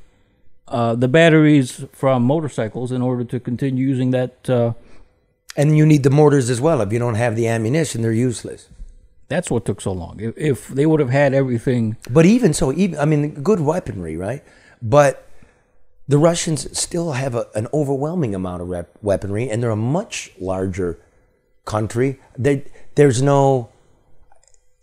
the batteries from motorcycles in order to continue using that. And you need the mortars as well. If you don't have the ammunition, they're useless. That's what took so long. If they would have had everything. But even so, good weaponry, right? But the Russians still have an overwhelming amount of weaponry, and they're a much larger country. There's no...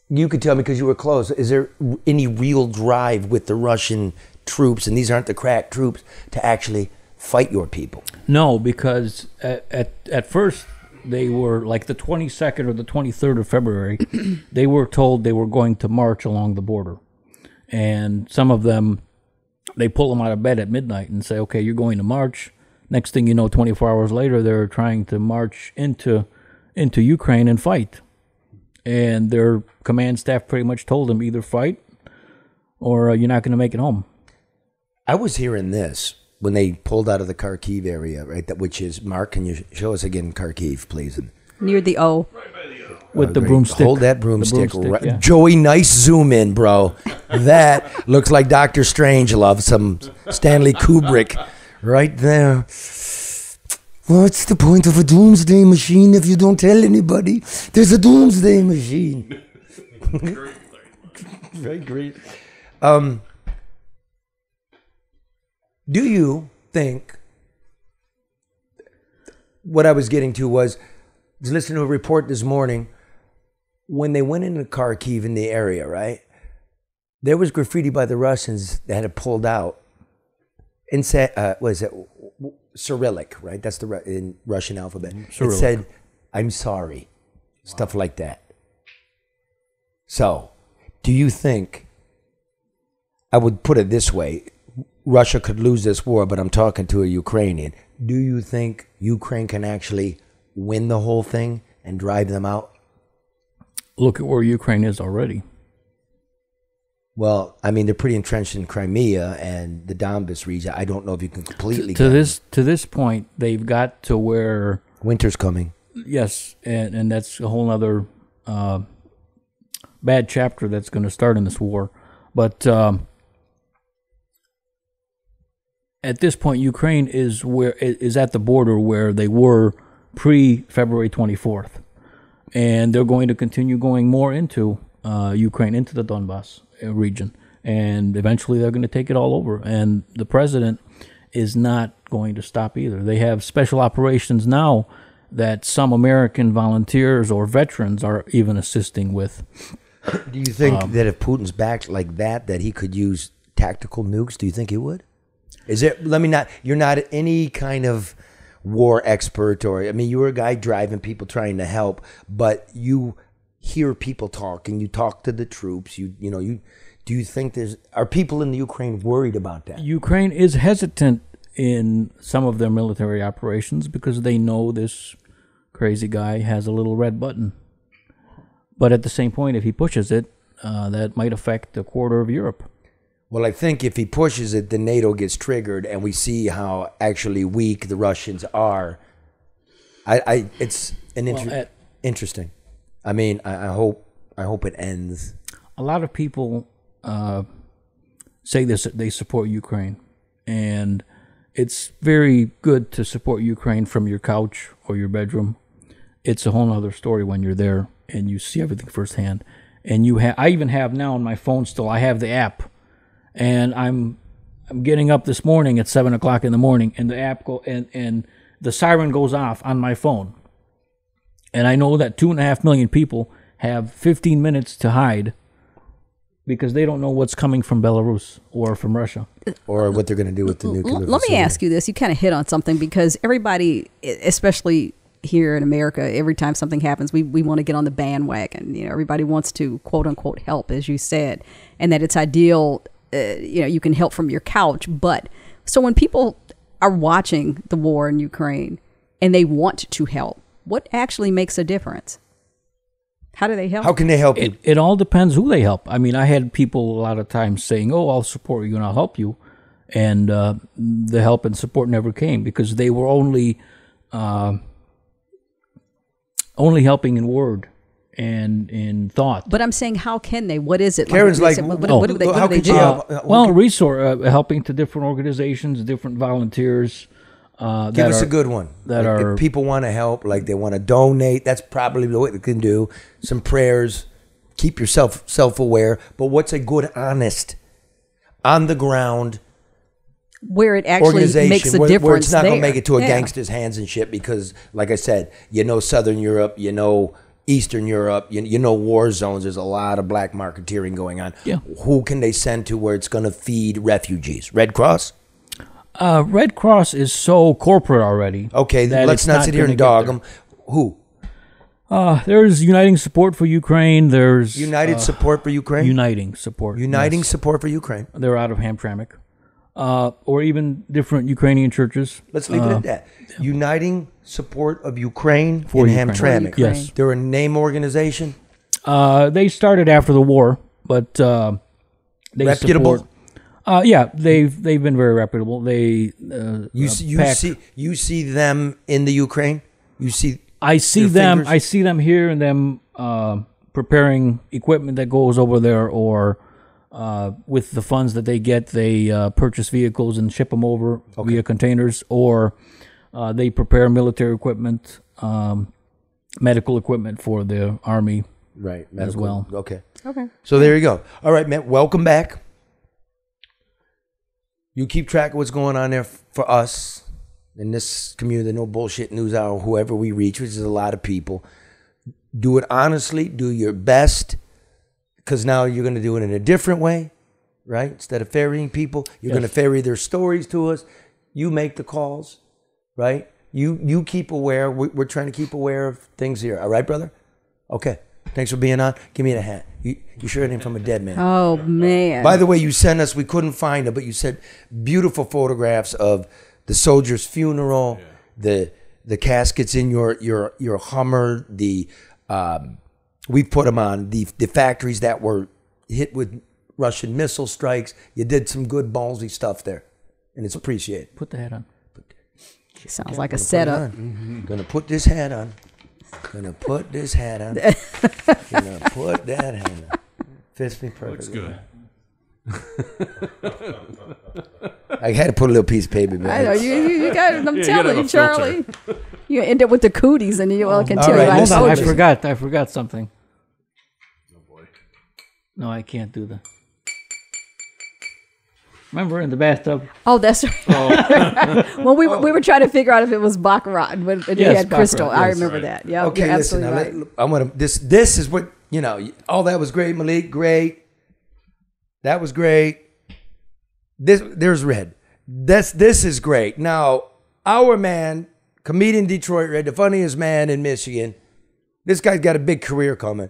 You could tell me because you were close. Is there any real drive with the Russian troops, and these aren't the crack troops, to actually fight your people? No, because at first... They were like the 22nd or the 23rd of February. They were told they were going to march along the border. And some of them, they pull them out of bed at midnight and say, okay, you're going to march. Next thing you know, 24 hours later, they're trying to march into Ukraine and fight. And their command staff pretty much told them either fight or you're not going to make it home. I was hearing this. When they pulled out of the Kharkiv area, right? Which is, Mark, can you show us again Kharkiv, please? Near the O. With the broomstick. Hold that broomstick. Yeah. Joey, nice zoom in, bro. That looks like Dr. Strangelove, some Stanley Kubrick right there. What's the point of a doomsday machine if you don't tell anybody? There's a doomsday machine. Very great. Do you think, what I was getting to was listening to a report this morning, when they went into Kharkiv in the area, right? There was graffiti by the Russians that had pulled out and said, what is it? Cyrillic, right? That's the in Russian alphabet. Cyrillic. It said, I'm sorry. Wow. Stuff like that. So, do you think, I would put it this way, Russia could lose this war, but I'm talking to a Ukrainian. Do you think Ukraine can actually win the whole thing and drive them out? Look at where Ukraine is already. Well, they're pretty entrenched in Crimea and the Donbas region. I don't know if you can completely to this point, they've got to where winter's coming. Yes, and that's a whole other bad chapter that's going to start in this war. But at this point, Ukraine is at the border where they were pre-February 24th. And they're going to continue going more into Ukraine, into the Donbas region. and eventually they're going to take it all over. And the president is not going to stop either. They have special operations now that some American volunteers or veterans are even assisting with. Do you think that if Putin's back like that he could use tactical nukes? Do you think he would? Is it? You're not any kind of war expert, or I mean, you were a guy driving people, trying to help, but you hear people talk and you talk to the troops. Do you think are people in the Ukraine worried about that? Ukraine is hesitant in some of their military operations because they know this crazy guy has a little red button. But at the same point, if he pushes it, that might affect a quarter of Europe. Well, I think if he pushes it, then NATO gets triggered, and we see how actually weak the Russians are. It's interesting. I mean, I hope it ends. A lot of people say this, they support Ukraine, and it's very good to support Ukraine from your couch or your bedroom. It's a whole other story when you're there and you see everything firsthand. And I even have now on my phone still, I have the app, and I'm getting up this morning at 7 o'clock in the morning, and the app and the siren goes off on my phone. And I know that 2.5 million people have 15 minutes to hide because they don't know what's coming from Belarus or from Russia. Or what they're going to do with the nuclear Let me ask you this. You kind of hit on something, because everybody, especially here in America, every time something happens, we want to get on the bandwagon. Everybody wants to, quote unquote, help, as you said, and that it's ideal, you can help from your couch. But so when people are watching the war in Ukraine and they want to help, what actually makes a difference? How do they help? How can they help you? It all depends who they help. I mean, I had people a lot of times saying, "Oh, I'll support you and I'll help you," and the help and support never came because they were only helping in word and in thought. But I'm saying, how can they? What is it? Karen's what do they do? Helping to different organizations, different volunteers. Give us a good one. If people want to help, like they want to donate, that's probably what they can do. Some prayers, keep yourself self-aware. But what's a good, honest, on the ground where it actually makes a difference? Where it's not going to make it to a gangster's hands and shit, because, like I said, Southern Europe, Eastern Europe, war zones. There's a lot of black marketeering going on. Yeah. Who can they send to where it's going to feed refugees? Red Cross? Red Cross is so corporate already. Okay, let's not sit here and dog them. Who? There's Uniting Support for Ukraine. There's United Support for Ukraine? Uniting Support. Support for Ukraine. They're out of Hamtramck. Or even different Ukrainian churches. Let's leave it at that. Uniting Support of Ukraine in Hamtramck. Yes. They're a name organization? They started after the war, but they reputable? Support... they've been very reputable. They you see them in the Ukraine. I see them here, and them preparing equipment that goes over there, or with the funds that they get, they purchase vehicles and ship them over via containers, or they prepare military equipment, medical equipment for the army, right? As well. Okay. So there you go. All right, man. Welcome back. You keep track of what's going on there for us in this community, No Bullshit News Hour, whoever we reach, which is a lot of people. Do it honestly. Do your best, because now you're going to do it in a different way, right? Instead of ferrying people, you're going to ferry their stories to us. You make the calls, right? You keep aware. We're trying to keep aware of things here. All right, brother? Okay. Thanks for being on. Give me the hat. You sure it ain't from a dead man. Oh, man. By the way, you sent us, we couldn't find it, but you said beautiful photographs of the soldier's funeral, the caskets in your Hummer, we put them on the factories that were hit with Russian missile strikes. You did some good ballsy stuff there, and it's appreciated. Put the hat on. Sounds like a setup. Gonna put this hat on. Gonna put this hat on. Gonna put that hat on. Fits me perfectly. Looks good. I had to put a little piece of paper back. I know you got it. I'm telling you, Charlie. You end up with the cooties, and you all can tell right, you. Hold on, I forgot something. Oh boy. No, I can't do that. Remember in the bathtub? Oh, that's right. Well, we were trying to figure out if it was baccarat when it had crystal. Baccarat, I yes, remember right. that. Yeah. Okay, listen. Now, I want to. This is what all that was great, Malik. Great. That was great. There's Red. This is great. Now, our man, comedian Detroit Red, the funniest man in Michigan. This guy's got a big career coming,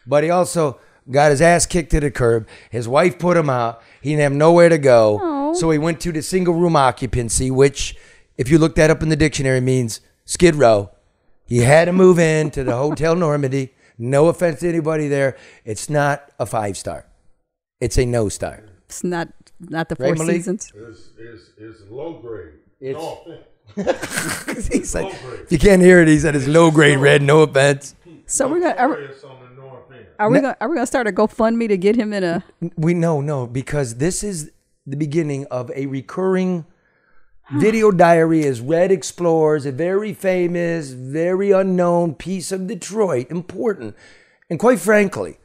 but he also got his ass kicked to the curb. His wife put him out. He didn't have nowhere to go. Aww. So he went to the single room occupancy, which, if you look that up in the dictionary, means Skid Row. He had to move in to the Hotel Normandy. No offense to anybody there. It's not a 5-star. It's a no star. It's not the Four Seasons. It's low grade. It's, no offense. He's like, if you can't hear it, he said it's low grade Red. No offense. So we're gonna. Are we gonna start a GoFundMe to get him in a? No, because this is the beginning of a recurring video diary as Red explores a very famous, very unknown piece of Detroit, important, and quite frankly,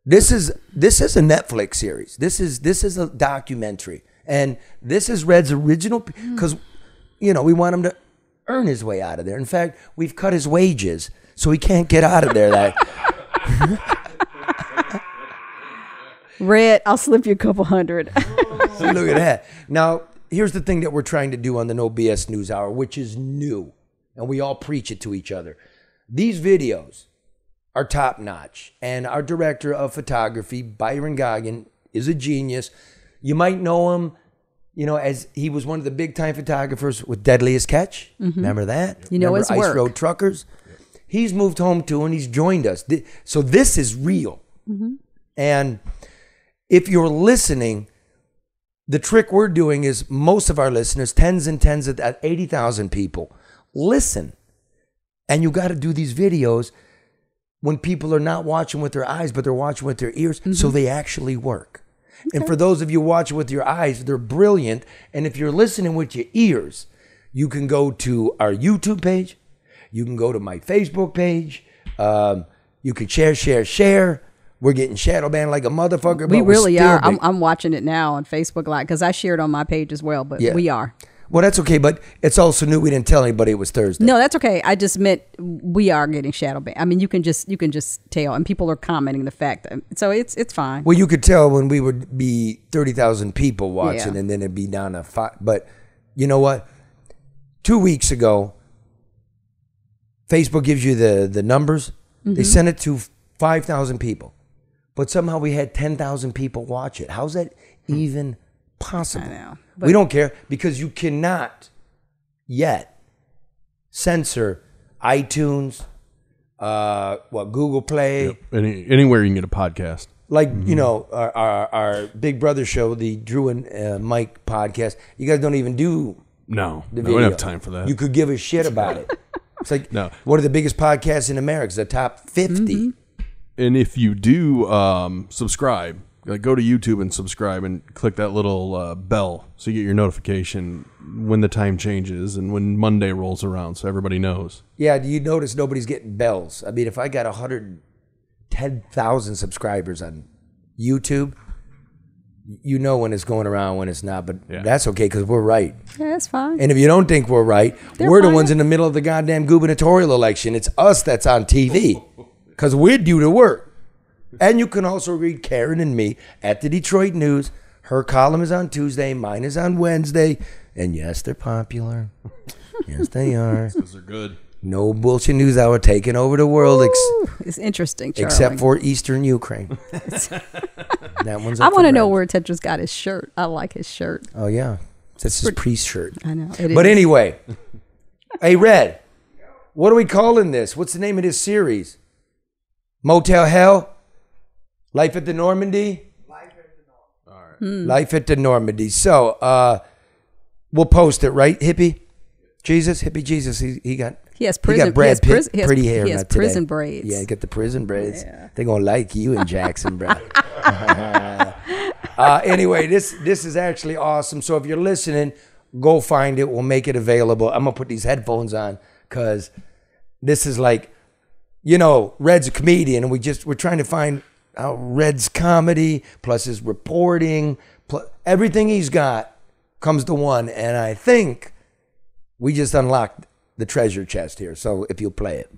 this is a Netflix series. This is a documentary, and this is Red's original because we want him to earn his way out of there. In fact, we've cut his wages, so he can't get out of there. Red, I'll slip you a couple $100. Look at that. Now, here's the thing that we're trying to do on the No BS News Hour, which is new, and we all preach it to each other. These videos are top notch, and our director of photography, Byron Goggin, is a genius. You might know him, as he was one of the big time photographers with Deadliest Catch. Mm-hmm. Remember that? Remember his Ice work. Road Truckers. He's moved home too, and he's joined us. So this is real. Mm-hmm. And if you're listening, the trick we're doing is most of our listeners, tens and tens of 80,000 people, listen. And you got to do these videos when people are not watching with their eyes, but they're watching with their ears, so they actually work. Okay. And for those of you watching with your eyes, they're brilliant. And if you're listening with your ears, you can go to our YouTube page. You can go to my Facebook page. You can share. We're getting shadow banned like a motherfucker. We really are. I'm watching it now on Facebook Live because I shared on my page as well, but we are. Well, that's okay, but it's also new. We didn't tell anybody it was Thursday. No, that's okay. I just meant we are getting shadow banned. I mean, you can just tell, and people are commenting the fact that, so it's fine. Well, you could tell when we would be 30,000 people watching, and then it'd be down to 5. But you know what? 2 weeks ago, Facebook gives you the numbers. Mm-hmm. They sent it to 5,000 people. But somehow we had 10,000 people watch it. How's that even possible? I know. We don't care because you cannot yet censor iTunes, Google Play. Yep. Anywhere you can get a podcast. Like, our Big Brother show, the Drew and Mike podcast. You guys don't even do No, the we video. don't have time for that. You could give a shit about it. It's like one of the biggest podcasts in America. It's the top 50. Mm-hmm. And if you do subscribe, go to YouTube and subscribe and click that little bell so you get your notification when the time changes and when Monday rolls around so everybody knows. Yeah, do you notice nobody's getting bells? I mean, if I got 110,000 subscribers on YouTube, you know when it's going around, when it's not. But that's okay because we're right. Yeah, that's fine. And if you don't think we're right, we're the ones in the middle of the goddamn gubernatorial election. It's us that's on TV. Because we're due to work. And you can also read Karen and me at the Detroit News. Her column is on Tuesday. Mine is on Wednesday. And yes, they're popular. Yes, they are. Because they're good. No bullshit news hour taking over the world. It's interesting, Charlie. Except for Eastern Ukraine. That one's I want to know where Petros got his shirt. I like his shirt. Oh, yeah. That's his priest shirt. I know. But anyway. Hey, Red. What are we calling this? What's the name of this series? Motel Hell? Life at the Normandy? Life at the Normandy. All right. Life at the Normandy. So, we'll post it, right, Hippie? Jesus? Hippie Jesus. He got Brad Pitt, pretty hair. He has prison braids. Yeah, he got the prison braids. Yeah. They're going to like you in Jackson, bro. Anyway, this is actually awesome. So if you're listening, go find it. We'll make it available. I'm going to put these headphones on because this is like, Red's a comedian, and we're trying to find Red's comedy, plus his reporting, plus everything he's got comes to one. And I think we just unlocked the treasure chest here. So if you'll play it.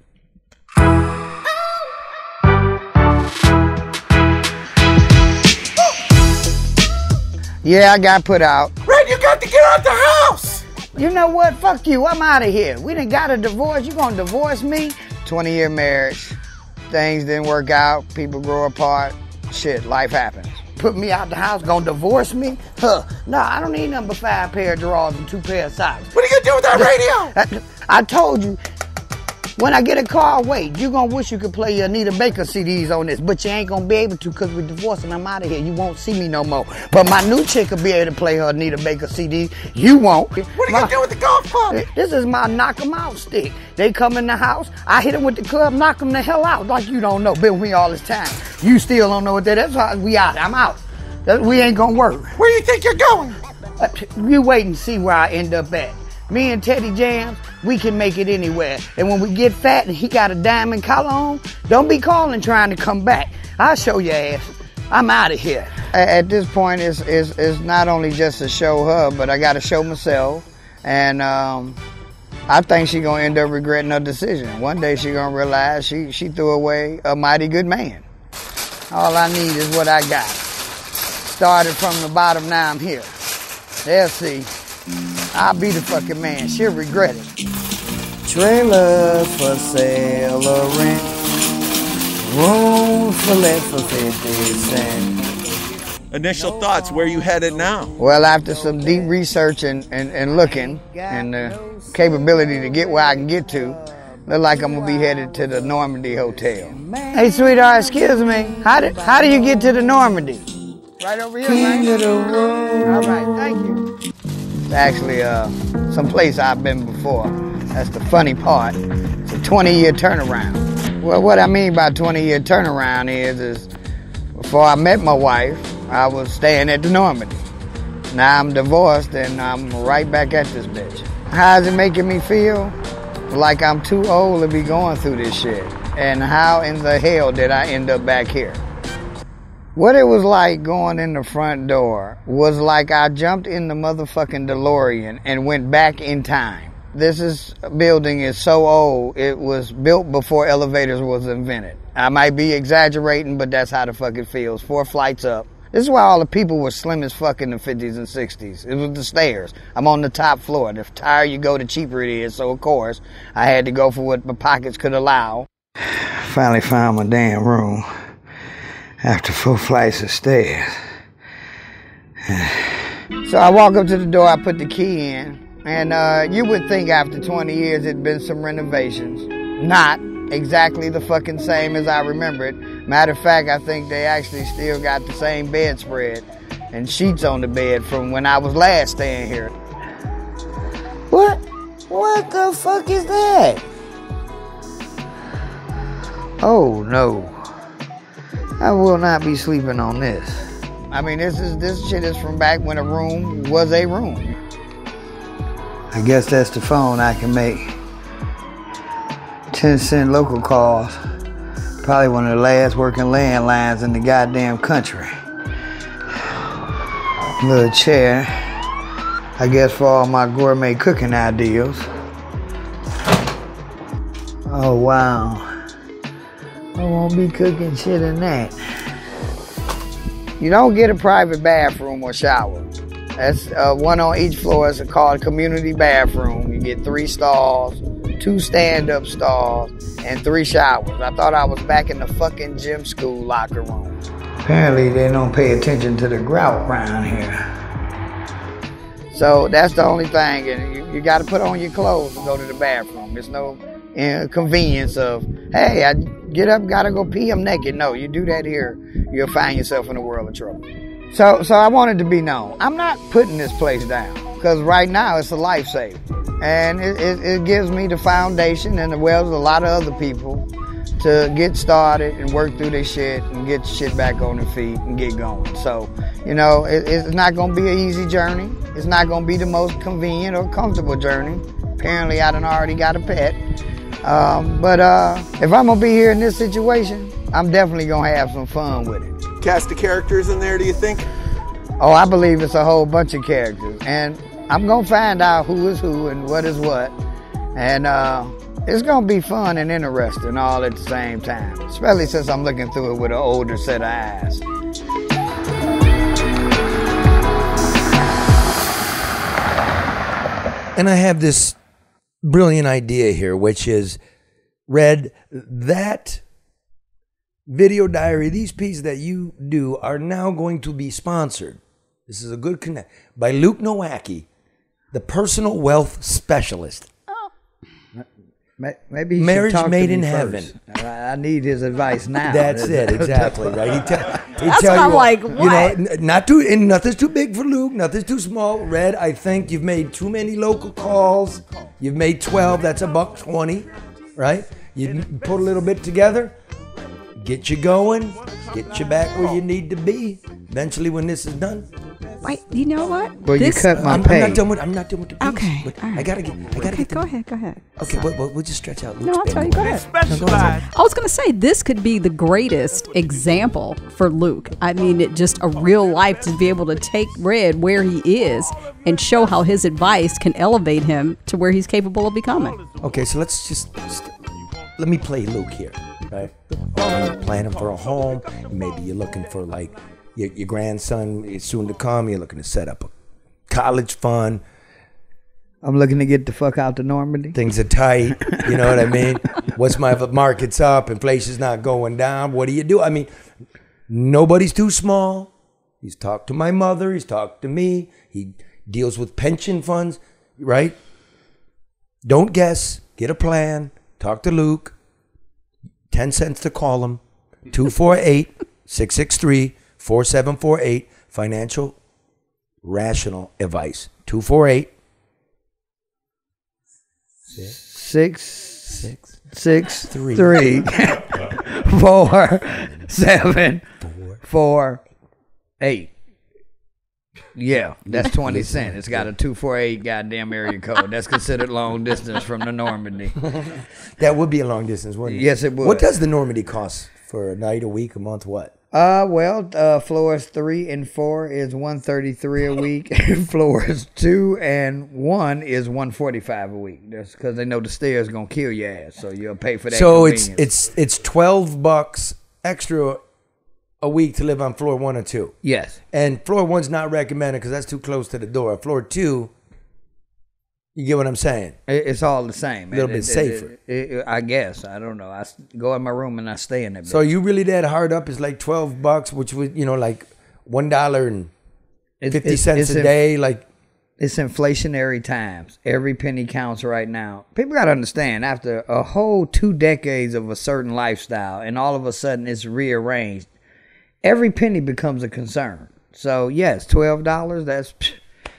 Yeah, I got put out. Red, you got to get out the house! You know what? Fuck you. I'm out of here. We done got a divorce. You gonna divorce me? 20-year marriage. Things didn't work out. People grow apart. Shit, life happens. Put me out the house, gonna divorce me? Huh. No, I don't need nothing but 5 pair of drawers and 2 pair of socks. What are you gonna do with that radio? I told you, when I get a car, wait, you gonna wish you could play your Anita Baker CDs on this, but you ain't gonna be able to because we're divorced and I'm out of here. You won't see me no more. But my new chick will be able to play her Anita Baker CDs. You won't. What are you gonna do with the golf club? This is my knock 'em out stick. They come in the house, I hit them with the club, knock them the hell out like you don't know. Been with me all this time. You still don't know what that is. That's how we out. I'm out. We ain't gonna work. Where do you think you're going? You wait and see where I end up at. Me and Teddy Jams, we can make it anywhere. And when we get fat and he got a diamond collar on, don't be calling trying to come back. I'll show your ass. I'm out of here. At this point, it's not only just to show her, but I got to show myself. And I think she's going to end up regretting her decision. One day she's going to realize she threw away a mighty good man. All I need is what I got. Started from the bottom, now I'm here. They'll see. I'll be the fucking man. She'll regret it. Trailers for sale or rent. Rooms for less for 50 cents. Initial thoughts, where you headed now? Well, after some deep research and looking and the capability to get where I can get to, look like I'm gonna be headed to the Normandy Hotel. Hey, sweetheart, excuse me. How do you get to the Normandy? Right over here, right? All right, thank you. It's actually some I've been before. That's the funny part. It's a 20-year turnaround. Well, what I mean by 20-year turnaround is before I met my wife, I was staying at the Normandy. Now I'm divorced and I'm right back at this bitch. How's it making me feel? Like I'm too old to be going through this shit. And how in the hell did I end up back here? What it was like going in the front door was like I jumped in the motherfucking DeLorean and went back in time. This building is so old, it was built before elevators was invented. I might be exaggerating, but that's how the fuck it feels. 4 flights up. This is why all the people were slim as fuck in the 50s and 60s. It was the stairs. I'm on the top floor. The higher you go, the cheaper it is. So, of course, I had to go for what my pockets could allow. Finally found my damn room. After 4 flights of stairs. So I walk up to the door, I put the key in, and you would think after 20 years it'd been some renovations. Not exactly the fucking same as I remember it. Matter of fact, I think they actually still got the same bedspread and sheets on the bed from when I was last staying here. What? What the fuck is that? Oh no. I will not be sleeping on this. I mean, this shit is from back when a room was a room. I guess that's the phone I can make 10-cent local calls. Probably one of the last working landlines in the goddamn country. Little chair, I guess for all my gourmet cooking ideas. Oh wow. I won't be cooking shit in that. You don't get a private bathroom or shower. That's one on each floor. It's called community bathroom. You get 3 stalls, 2 stand-up stalls, and 3 showers. I thought I was back in the fucking gym school locker room. Apparently they don't pay attention to the grout around here. So that's the only thing. And you got to put on your clothes to go to the bathroom. There's no convenience of, hey, I get up, gotta go pee, I'm naked. No, you do that here, you'll find yourself in a world of trouble. So I wanted to be known. I'm not putting this place down, because right now it's a lifesaver. And it gives me the foundation, and as well as a lot of other people, to get started and work through this shit and get shit back on their feet and get going. So, you know, it's not going to be an easy journey. It's not going to be the most convenient or comfortable journey. Apparently, I done already got a pet. But if I'm going to be here in this situation, I'm definitely going to have some fun with it. Cast of characters in there, do you think? Oh, I believe it's a whole bunch of characters. And I'm going to find out who is who and what is what. And it's going to be fun and interesting all at the same time, especially since I'm looking through it with an older set of eyes. And I have this brilliant idea here, which is, Red, that video diary, these pieces that you do are now going to be sponsored. This is a good connect by Luke Nowacki, the personal wealth specialist. Maybe he Marriage should talk Made to in me Heaven. first. I need his advice now. That's it, exactly, right? That's what I'm like, what? You know, not too, and nothing's too big for Luke, nothing's too small. Red, I think you've made too many local calls. You've made 12, that's $120, right? You put a little bit together, get you going, get you back where you need to be. Eventually, when this is done. Wait, you know what? Well, you cut my pay. I'm not done with the piece. Okay, But all right. I gotta get. Go ahead. Okay, we'll just stretch out. No, I'll tell you. Go ahead. Specialized. I was going to say, this could be the greatest example for Luke. I mean, it just a real life to be able to take Red where he is and show how his advice can elevate him to where he's capable of becoming. Okay, so let's just let me play Luke here, right? You're planning for a home. Maybe you're looking for like your grandson is soon to come. You're looking to set up a college fund. I'm looking to get the fuck out to Normandy. Things are tight. You know what I mean? What's my market's up? Inflation's not going down. What do you do? I mean, nobody's too small. He's talked to my mother. He's talked to me. He deals with pension funds, right? Don't guess. Get a plan. Talk to Luke. 10 cents to call him. 248-663-4748. Financial rational advice. 248 663 4748. Yeah, that's 20 cents. It's got a 248 goddamn area code. That's considered long distance from the Normandy. That would be a long distance, wouldn't it? Yes, it would. What does the Normandy cost for a night, a week, a month, what? Floors 3 and 4 is $133 a week. Floors 2 and 1 is $145 a week. That's because they know the stairs gonna kill your ass, so you'll pay for that. So convenience. it's $12 extra a week to live on floor 1 or 2. Yes, And floor 1's not recommended because that's too close to the door. Floor 2, you get what I'm saying? it's all the same. A little bit safer. I guess. I don't know. I go in my room and I stay in there. So you really that hard up is like $12, which would like $1.50 a day, like. It's inflationary times. Every penny counts right now. People got to understand, after a whole 2 decades of a certain lifestyle and all of a sudden it's rearranged, every penny becomes a concern. So, yes, $12, that's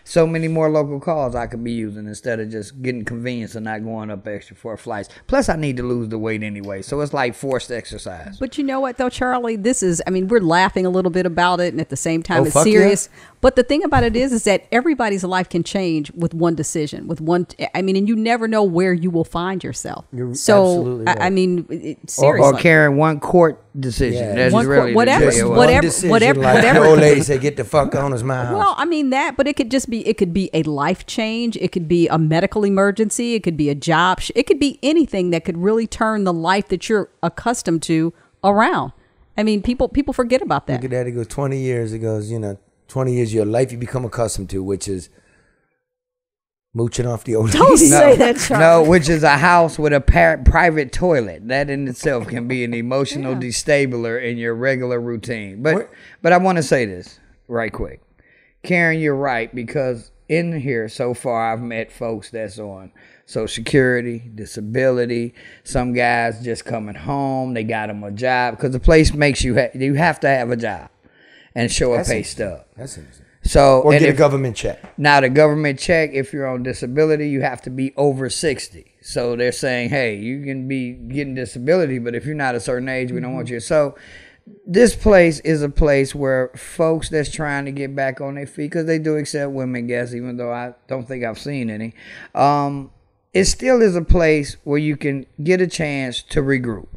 so many more local calls I could be using instead of just getting convenience and not going up extra for flights. Plus, I need to lose the weight anyway, so it's like forced exercise. But you know what, though, Charlie? This is, we're laughing a little bit about it, and at the same time, it's fuck serious. Yeah. But the thing about it is that everybody's life can change with one decision, and you never know where you will find yourself. You're absolutely right. Seriously. Or carrying one court decision. Yeah. That's One really court, whatever. The old lady said, "Get the fuck on his my house." Well, that, but it could just be. It could be a life change. It could be a medical emergency. It could be a job. It could be anything that could really turn the life that you're accustomed to around. People forget about that. Look at that. It goes 20 years. It goes, 20 years of your life you become accustomed to, which is mooching off the old Don't lady. say that, Charlie. No, which is a house with a private toilet. That in itself can be an emotional destabler in your regular routine. But I want to say this right quick. Karen, you're right, because in here so far I've met folks that's on Social Security, disability, some guys just coming home, they got them a job, because the place makes you have to have a job and show a pay stub. That's interesting. So, or get a government check. Now, the government check, if you're on disability, you have to be over 60. So they're saying, hey, you can be getting disability, but if you're not a certain age, we don't want you. So this place is a place where folks that's trying to get back on their feet, because they do accept women guests, even though I don't think I've seen any, it still is a place where you can get a chance to regroup.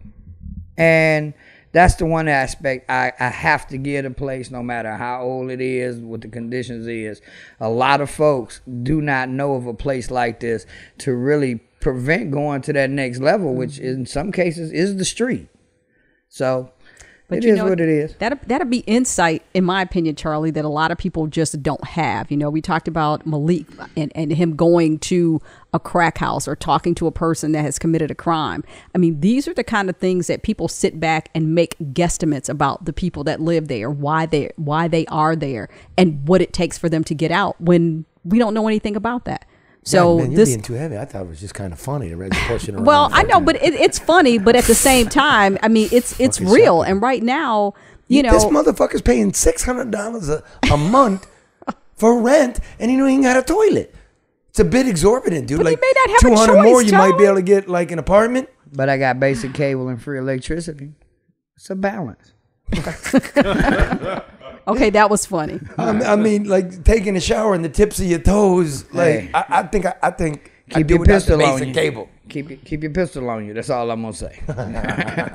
And that's the one aspect I have to give a place, no matter how old it is, what the conditions is. A lot of folks do not know of a place like this to really prevent going to that next level, which in some cases is the street. So but it is what it is. That'd be insight, in my opinion, Charlie, that a lot of people just don't have. You know, we talked about Malik and him going to a crack house or talking to a person that has committed a crime. I mean, these are the kind of things that people sit back and make guesstimates about the people that live there, why they are there, and what it takes for them to get out when we don't know anything about that. So man, you're being too heavy. I thought it was just kind of funny to pushing around. Well, I know, but it's funny. But at the same time, I mean, it's real. And right now, you know, this motherfucker's paying $600 a month for rent, and he ain't got a toilet. It's a bit exorbitant, dude. But like he may not have a 200 choice, more, you Charlie. might be able to get like an apartment. But I got basic cable and free electricity. It's a balance. Okay, that was funny. I mean, like taking a shower in the tips of your toes. Like, Hey. I think Keep your pistol on you. Cable. Keep your pistol on you. That's all I'm gonna say.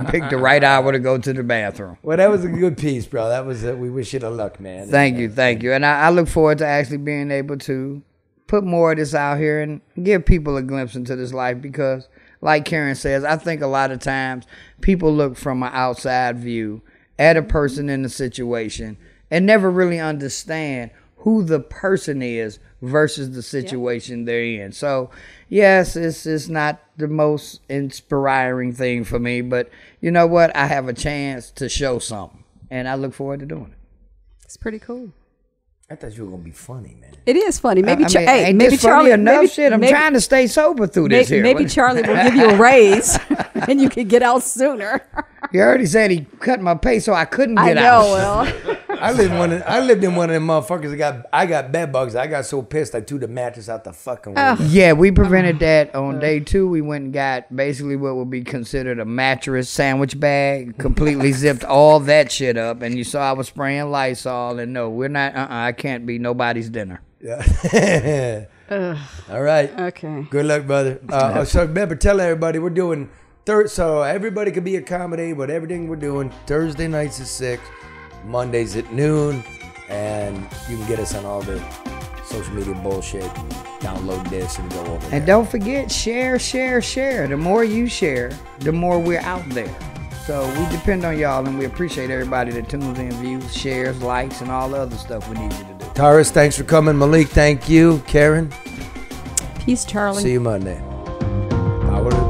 Pick the right hour to go to the bathroom. Well, that was a good piece, bro. That was. We wish you the luck, man. Thank you, and I look forward to actually being able to put more of this out here and give people a glimpse into this life, because, like Karen says, I think a lot of times people look from an outside view at a person in the situation and never really understand who the person is versus the situation they're in. So, yes, it's not the most inspiring thing for me, but you know what? I have a chance to show something, and I look forward to doing it. It's pretty cool. I thought you were gonna be funny, man. It is funny. Maybe, I mean, hey, ain't maybe this funny Charlie. enough? Maybe, Shit, I'm maybe, trying to stay sober through this here. Maybe Charlie will give you a raise, and you can get out sooner. You already said he cut my pay so I couldn't I get know. out. Well, I lived in one of them motherfuckers. I got bed bugs. I got so pissed I threw the mattress out the fucking window. Yeah, we prevented that on day 2. We went and got basically what would be considered a mattress sandwich bag, completely zipped all that shit up, and you saw I was spraying Lysol, and no, we're not, I can't be nobody's dinner. Yeah. All right. okay. Good luck, brother. So remember, tell everybody we're doing so everybody can be accommodated, but everything we're doing Thursday nights at 6, Mondays at noon, and you can get us on all the social media bullshit. Download this and go over there. And don't forget, share. The more you share, the more we're out there. So we depend on y'all, and we appreciate everybody that tunes in, views, shares, likes, and all the other stuff we need you to do. Taurus, thanks for coming. Malik, thank you. Karen, Peace, Charlie. see you Monday. Power to